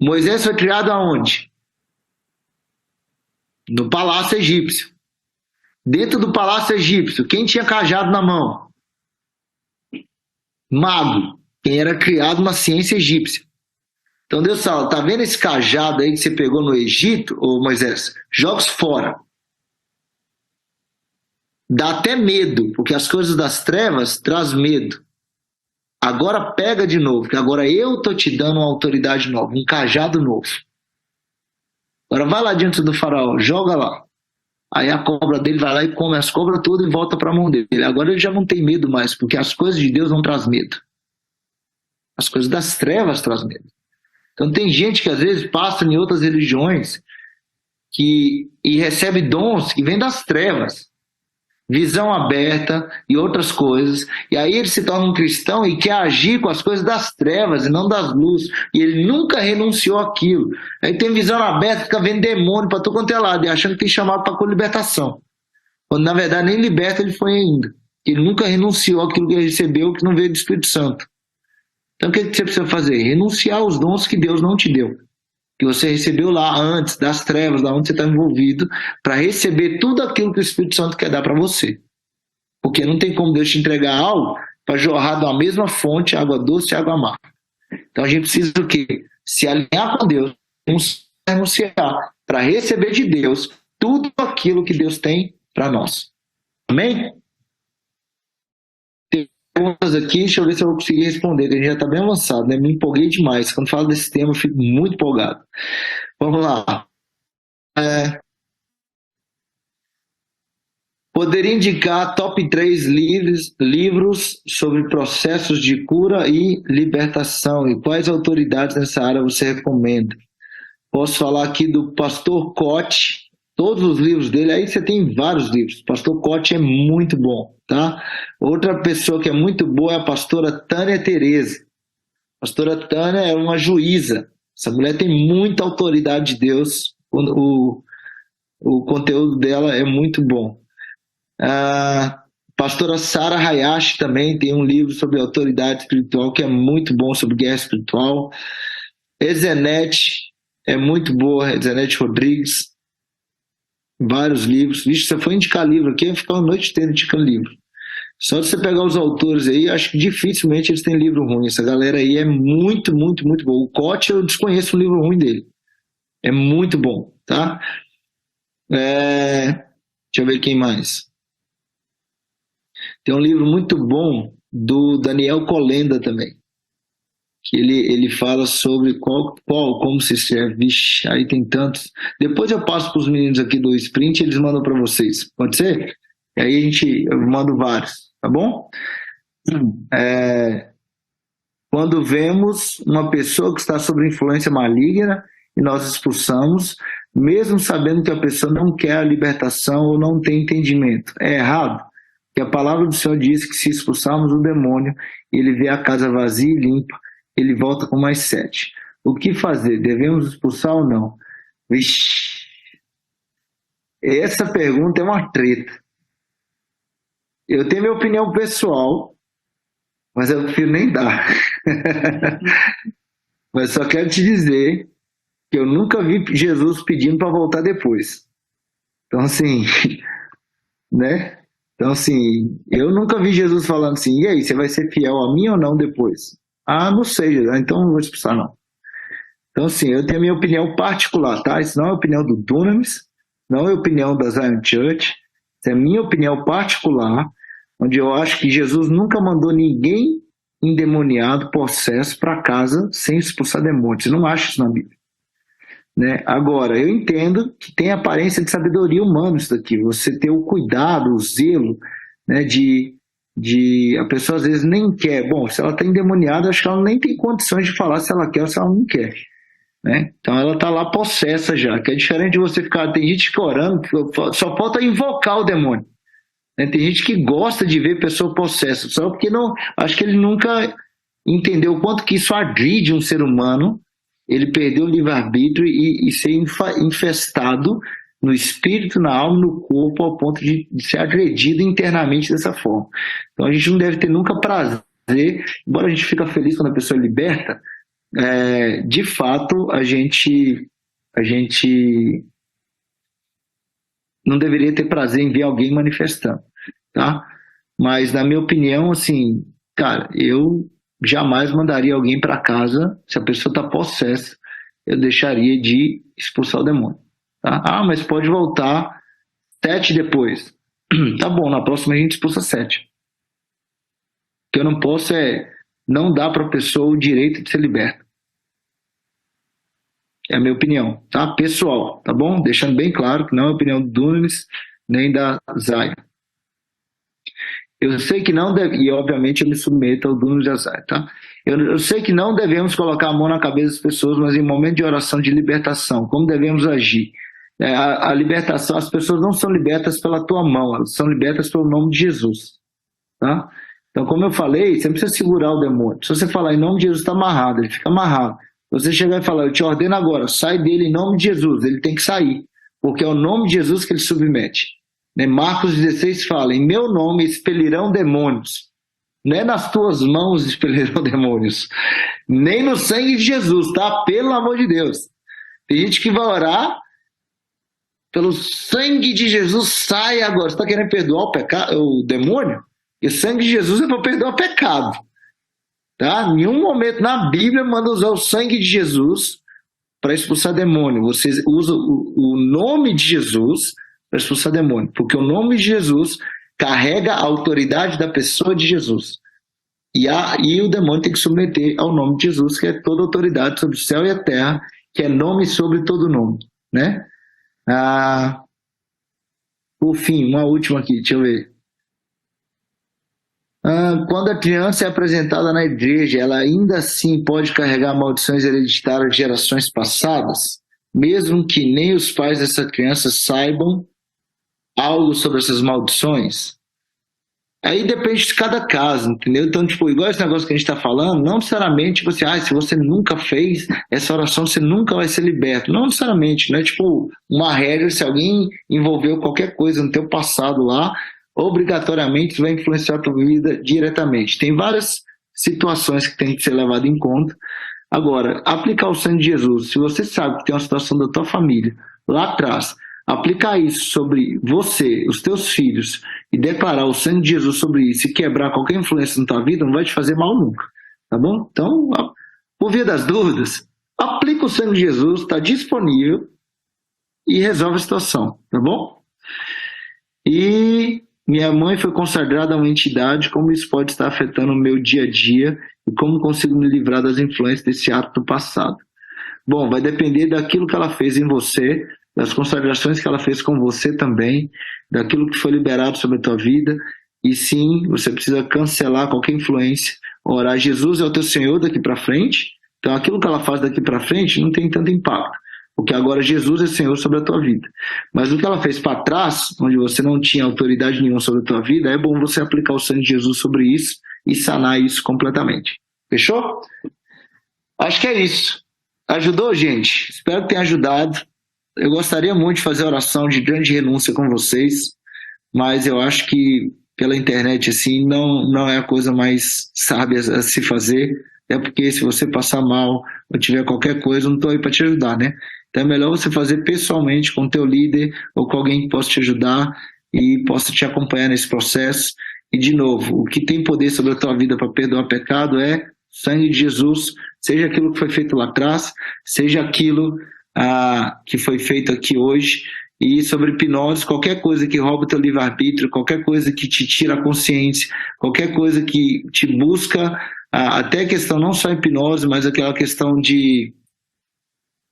Speaker 1: Moisés foi criado aonde? No palácio egípcio. Dentro do palácio egípcio, quem tinha cajado na mão? Mago. Quem era criado na ciência egípcia. Então Deus fala, tá vendo esse cajado aí que você pegou no Egito, ô Moisés? Joga fora. Dá até medo, porque as coisas das trevas traz medo. Agora pega de novo, que agora eu tô te dando uma autoridade nova, um cajado novo. Agora vai lá diante do faraó, joga lá. Aí a cobra dele vai lá e come as cobras todas e volta para a mão dele. Agora ele já não tem medo mais, porque as coisas de Deus não traz medo. As coisas das trevas traz medo. Então tem gente que às vezes passa em outras religiões e recebe dons que vêm das trevas. Visão aberta e outras coisas. E aí ele se torna um cristão e quer agir com as coisas das trevas e não das luzes. E ele nunca renunciou àquilo. Aí tem visão aberta, fica vendo demônio para todo quanto é lado e achando que tem chamado para libertação. Quando na verdade nem liberta ele foi ainda. Ele nunca renunciou àquilo que ele recebeu que não veio do Espírito Santo. Então o que você precisa fazer? Renunciar aos dons que Deus não te deu. Que você recebeu lá antes, das trevas, da onde você está envolvido, para receber tudo aquilo que o Espírito Santo quer dar para você. Porque não tem como Deus te entregar algo para jorrar da mesma fonte, água doce e água amarga. Então a gente precisa o quê? Se alinhar com Deus, renunciar, para receber de Deus tudo aquilo que Deus tem para nós. Amém? Tem perguntas aqui, deixa eu ver se eu vou conseguir responder, que a gente já está bem avançado, né? Me empolguei demais. Quando falo desse tema, eu fico muito empolgado. Vamos lá. Poderia indicar top 3 livros sobre processos de cura e libertação, e quais autoridades nessa área você recomenda? Posso falar aqui do Pastor Cote, todos os livros dele, aí você tem vários livros. Pastor Cote é muito bom, tá? Outra pessoa que é muito boa é a pastora Tânia Tereza. A pastora Tânia é uma juíza. Essa mulher tem muita autoridade de Deus. O conteúdo dela é muito bom. A pastora Sara Hayashi também tem um livro sobre autoridade espiritual que é muito bom, sobre guerra espiritual. Ezenete é muito boa, Ezenete Rodrigues, vários livros. Vixe, se você for indicar livro aqui, eu ficar a noite inteira indicando livro. Só de você pegar os autores aí, acho que dificilmente eles têm livro ruim. Essa galera aí é muito, muito, muito boa. O Cote, eu desconheço um livro ruim dele. É muito bom, tá? Deixa eu ver quem mais. Tem um livro muito bom do Daniel Kolenda também, que ele fala sobre como se escreve. Vixe, aí tem tantos. Depois eu passo para os meninos aqui do Sprint, eles mandam para vocês. Pode ser? E aí eu mando vários, tá bom? Quando vemos uma pessoa que está sob influência maligna e nós expulsamos, mesmo sabendo que a pessoa não quer a libertação ou não tem entendimento, é errado? Porque a palavra do Senhor diz que se expulsarmos o demônio, ele vê a casa vazia e limpa, ele volta com mais 7. O que fazer? Devemos expulsar ou não? Vixe, essa pergunta é uma treta. Eu tenho minha opinião pessoal, mas eu prefiro nem dar. Mas só quero te dizer que eu nunca vi Jesus pedindo para voltar depois. Então, assim, né? Então, assim, eu nunca vi Jesus falando assim, e aí, você vai ser fiel a mim ou não depois? Ah, não sei, então não vou expulsar, não. Então, assim, eu tenho a minha opinião particular, tá? Isso não é a opinião do Dunamis, não é a opinião da Zion Church, isso é a minha opinião particular, onde eu acho que Jesus nunca mandou ninguém endemoniado, possesso, para casa sem expulsar demônios. Eu não acho isso na Bíblia. né? Agora, eu entendo que tem aparência de sabedoria humana isso daqui, você ter o cuidado, o zelo, né, de a pessoa às vezes nem quer. Bom, se ela está endemoniada, acho que ela nem tem condições de falar se ela quer ou se ela não quer, né? Então ela está lá possessa já, que é diferente de você ficar, tem gente que fica orando, só falta invocar o demônio, né? Tem gente que gosta de ver pessoa possessa, só porque não, acho que ele nunca entendeu o quanto que isso agride um ser humano, ele perdeu o livre-arbítrio e ser infestado no espírito, na alma, no corpo, ao ponto de ser agredido internamente dessa forma. Então a gente não deve ter nunca prazer, embora a gente fique feliz quando a pessoa é liberta, de fato a gente não deveria ter prazer em ver alguém manifestando, tá? Mas na minha opinião, assim, cara, eu jamais mandaria alguém para casa se a pessoa está possessa, eu deixaria de expulsar o demônio, tá? Ah, mas pode voltar 7 depois. Tá bom, na próxima a gente expulsa 7. O que eu não posso não dar para a pessoa o direito de ser liberta. É a minha opinião, tá? Pessoal, tá bom? Deixando bem claro que não é a opinião do Dunamis nem da Zaya. Eu sei que não deve, e obviamente eu me submeto ao Dunamis da Zaya, tá? Eu sei que não devemos colocar a mão na cabeça das pessoas, mas em momento de oração de libertação, como devemos agir? A libertação, as pessoas não são libertas pela tua mão, elas são libertas pelo nome de Jesus, tá? Então, como eu falei, você não precisa segurar o demônio. Se você falar em nome de Jesus, está amarrado, ele fica amarrado. Você chegar e falar, eu te ordeno agora, sai dele em nome de Jesus, ele tem que sair, porque é o nome de Jesus que ele submete. Né? Marcos 16 fala, em meu nome expelirão demônios. Não é nas tuas mãos expelirão demônios, nem no sangue de Jesus, tá? Pelo amor de Deus. Tem gente que vai orar, pelo sangue de Jesus sai agora. Você está querendo perdoar o demônio? E o sangue de Jesus é para perdoar o pecado. Tá? Em nenhum momento na Bíblia manda usar o sangue de Jesus para expulsar demônio. Você usa o nome de Jesus para expulsar demônio, porque o nome de Jesus carrega a autoridade da pessoa de Jesus. E o demônio tem que submeter ao nome de Jesus, que é toda autoridade sobre o céu e a terra, que é nome sobre todo nome. Né? Por fim, uma última aqui, deixa eu ver. Quando a criança é apresentada na igreja, ela ainda assim pode carregar maldições hereditárias de gerações passadas, mesmo que nem os pais dessa criança saibam algo sobre essas maldições? Aí depende de cada caso, entendeu? Então, tipo, igual esse negócio que a gente está falando, não necessariamente você, se você nunca fez essa oração, você nunca vai ser liberto. Não necessariamente, não é tipo uma regra, se alguém envolveu qualquer coisa no teu passado lá, obrigatoriamente isso vai influenciar a tua vida diretamente. Tem várias situações que tem que ser levado em conta. Agora, aplicar o sangue de Jesus, se você sabe que tem uma situação da tua família lá atrás, aplicar isso sobre você, os teus filhos, e declarar o sangue de Jesus sobre isso e quebrar qualquer influência na tua vida, não vai te fazer mal nunca, tá bom? Então, por via das dúvidas, aplica o sangue de Jesus, está disponível e resolve a situação, tá bom? E minha mãe foi consagrada a uma entidade, como isso pode estar afetando o meu dia a dia e como consigo me livrar das influências desse ato do passado? Bom, vai depender daquilo que ela fez em você, das consagrações que ela fez com você também, daquilo que foi liberado sobre a tua vida, e sim, você precisa cancelar qualquer influência, orar, Jesus é o teu Senhor daqui para frente, então aquilo que ela faz daqui para frente não tem tanto impacto, porque agora Jesus é Senhor sobre a tua vida. Mas o que ela fez para trás, onde você não tinha autoridade nenhuma sobre a tua vida, é bom você aplicar o sangue de Jesus sobre isso e sanar isso completamente. Fechou? Acho que é isso. Ajudou, gente? Espero que tenha ajudado. Eu gostaria muito de fazer oração de grande renúncia com vocês, mas eu acho que pela internet assim não é a coisa mais sábia a se fazer, até porque se você passar mal ou tiver qualquer coisa, eu não estou aí para te ajudar, né? Então é melhor você fazer pessoalmente com o teu líder ou com alguém que possa te ajudar e possa te acompanhar nesse processo. E de novo, o que tem poder sobre a tua vida para perdoar pecado é o sangue de Jesus, seja aquilo que foi feito lá atrás, seja aquilo que foi feito aqui hoje. E sobre hipnose, qualquer coisa que rouba o teu livre-arbítrio, qualquer coisa que te tira a consciência, qualquer coisa que te busca, até a questão não só hipnose, mas aquela questão de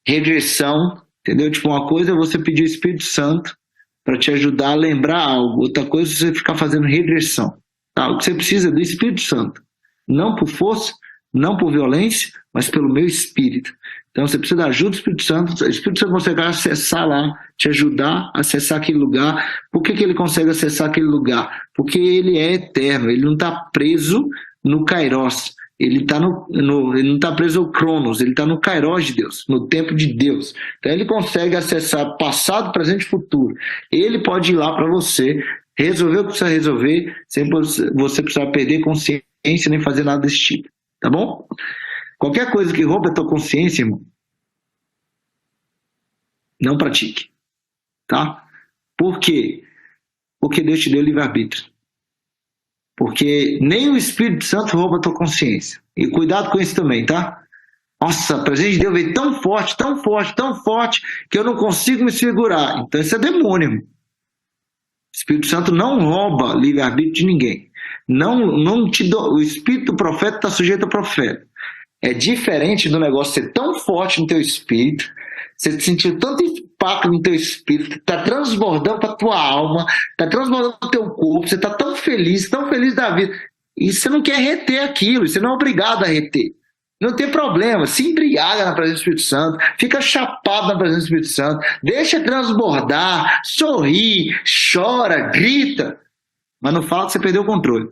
Speaker 1: regressão, entendeu? Tipo, uma coisa é você pedir o Espírito Santo para te ajudar a lembrar algo, outra coisa é você ficar fazendo regressão. Tá? O que você precisa é do Espírito Santo, não por força, não por violência, mas pelo meu espírito. Então você precisa da ajuda do Espírito Santo. O Espírito Santo consegue acessar lá, te ajudar a acessar aquele lugar. Por que ele consegue acessar aquele lugar? Porque ele é eterno, ele não está preso no Kairos. Ele não está preso ao Cronos, ele está no Kairos de Deus, no tempo de Deus. Então ele consegue acessar passado, presente e futuro. Ele pode ir lá para você, resolver o que precisa resolver, sem você precisar perder consciência nem fazer nada desse tipo. Tá bom? Qualquer coisa que rouba a tua consciência, irmão, não pratique. Tá? Por quê? Porque Deus te deu livre-arbítrio. Porque nem o Espírito Santo rouba a tua consciência. E cuidado com isso também, tá? Nossa, a presença de Deus veio tão forte, tão forte, tão forte, que eu não consigo me segurar. Então isso é demônio. O Espírito Santo não rouba livre-arbítrio de ninguém. O espírito do profeta está sujeito ao profeta. É diferente do negócio ser tão forte no teu espírito, você sentiu tanto impacto no teu espírito, está transbordando para a tua alma, está transbordando para o teu corpo, você está tão feliz da vida. E você não quer reter aquilo, você não é obrigado a reter. Não tem problema, se embriaga na presença do Espírito Santo, fica chapado na presença do Espírito Santo, deixa transbordar, sorri, chora, grita, mas não fala que você perdeu o controle.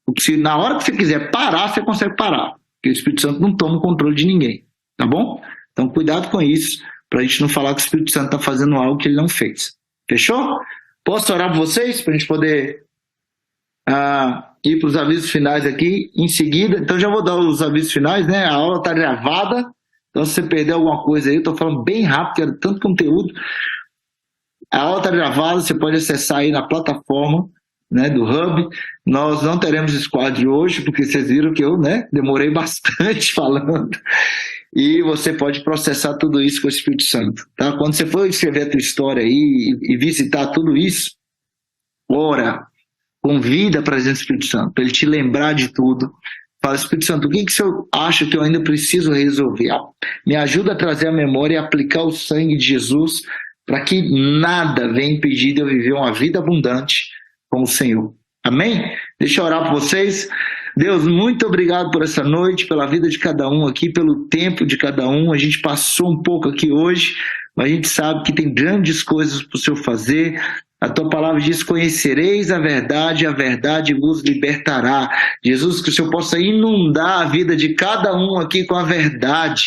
Speaker 1: Porque se na hora que você quiser parar, você consegue parar. Porque o Espírito Santo não toma o controle de ninguém, tá bom? Então cuidado com isso, para a gente não falar que o Espírito Santo está fazendo algo que ele não fez. Fechou? Posso orar por vocês, para a gente poder ir para os avisos finais aqui em seguida? Então já vou dar os avisos finais, né? A aula está gravada, então se você perder alguma coisa aí, eu estou falando bem rápido, que era tanto conteúdo. A aula está gravada, você pode acessar aí na plataforma, né, do Hub. Nós não teremos squad hoje, porque vocês viram que eu, né, demorei bastante falando. E você pode processar tudo isso com o Espírito Santo. Tá? Quando você for escrever a tua história aí e visitar tudo isso, ora, convida a presença do Espírito Santo, para ele te lembrar de tudo. Fala, Espírito Santo, o que eu acho que eu ainda preciso resolver? Me ajuda a trazer a memória e aplicar o sangue de Jesus para que nada venha impedir de eu viver uma vida abundante com o Senhor. Amém? Deixa eu orar por vocês. Deus, muito obrigado por essa noite, pela vida de cada um aqui, pelo tempo de cada um. A gente passou um pouco aqui hoje, mas a gente sabe que tem grandes coisas para o Senhor fazer. A tua palavra diz, conhecereis a verdade vos libertará. Jesus, que o Senhor possa inundar a vida de cada um aqui com a verdade.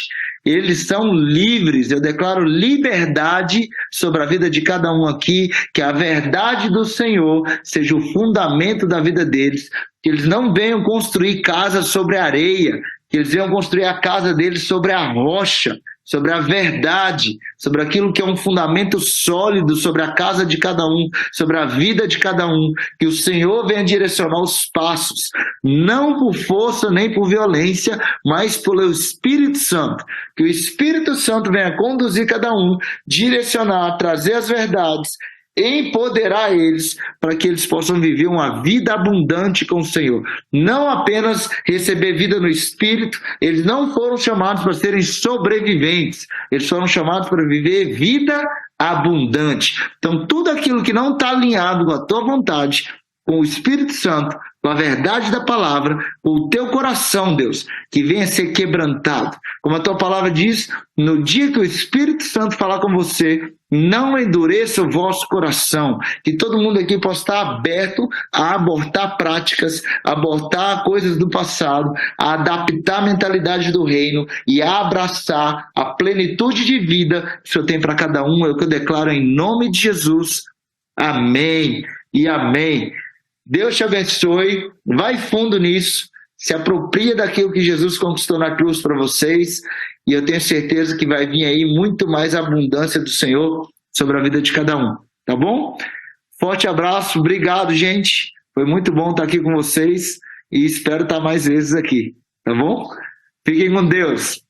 Speaker 1: Eles são livres, eu declaro liberdade sobre a vida de cada um aqui, que a verdade do Senhor seja o fundamento da vida deles, que eles não venham construir casa sobre areia, que eles venham construir a casa deles sobre a rocha, sobre a verdade, sobre aquilo que é um fundamento sólido sobre a casa de cada um, sobre a vida de cada um, que o Senhor venha direcionar os passos, não por força nem por violência, mas pelo Espírito Santo, que o Espírito Santo venha conduzir cada um, direcionar, trazer as verdades, empoderar eles para que eles possam viver uma vida abundante com o Senhor. Não apenas receber vida no Espírito, eles não foram chamados para serem sobreviventes, eles foram chamados para viver vida abundante. Então tudo aquilo que não está alinhado com a tua vontade, com o Espírito Santo, com a verdade da palavra, com o teu coração, Deus, que venha ser quebrantado. Como a tua palavra diz, no dia que o Espírito Santo falar com você, não endureça o vosso coração, que todo mundo aqui possa estar aberto a abortar práticas, a abortar coisas do passado, a adaptar a mentalidade do reino e a abraçar a plenitude de vida que o Senhor tem para cada um. É o que eu declaro em nome de Jesus. Amém e amém. Deus te abençoe, vai fundo nisso, se apropria daquilo que Jesus conquistou na cruz para vocês, e eu tenho certeza que vai vir aí muito mais abundância do Senhor sobre a vida de cada um, tá bom? Forte abraço, obrigado, gente, foi muito bom estar aqui com vocês, e espero estar mais vezes aqui, tá bom? Fiquem com Deus.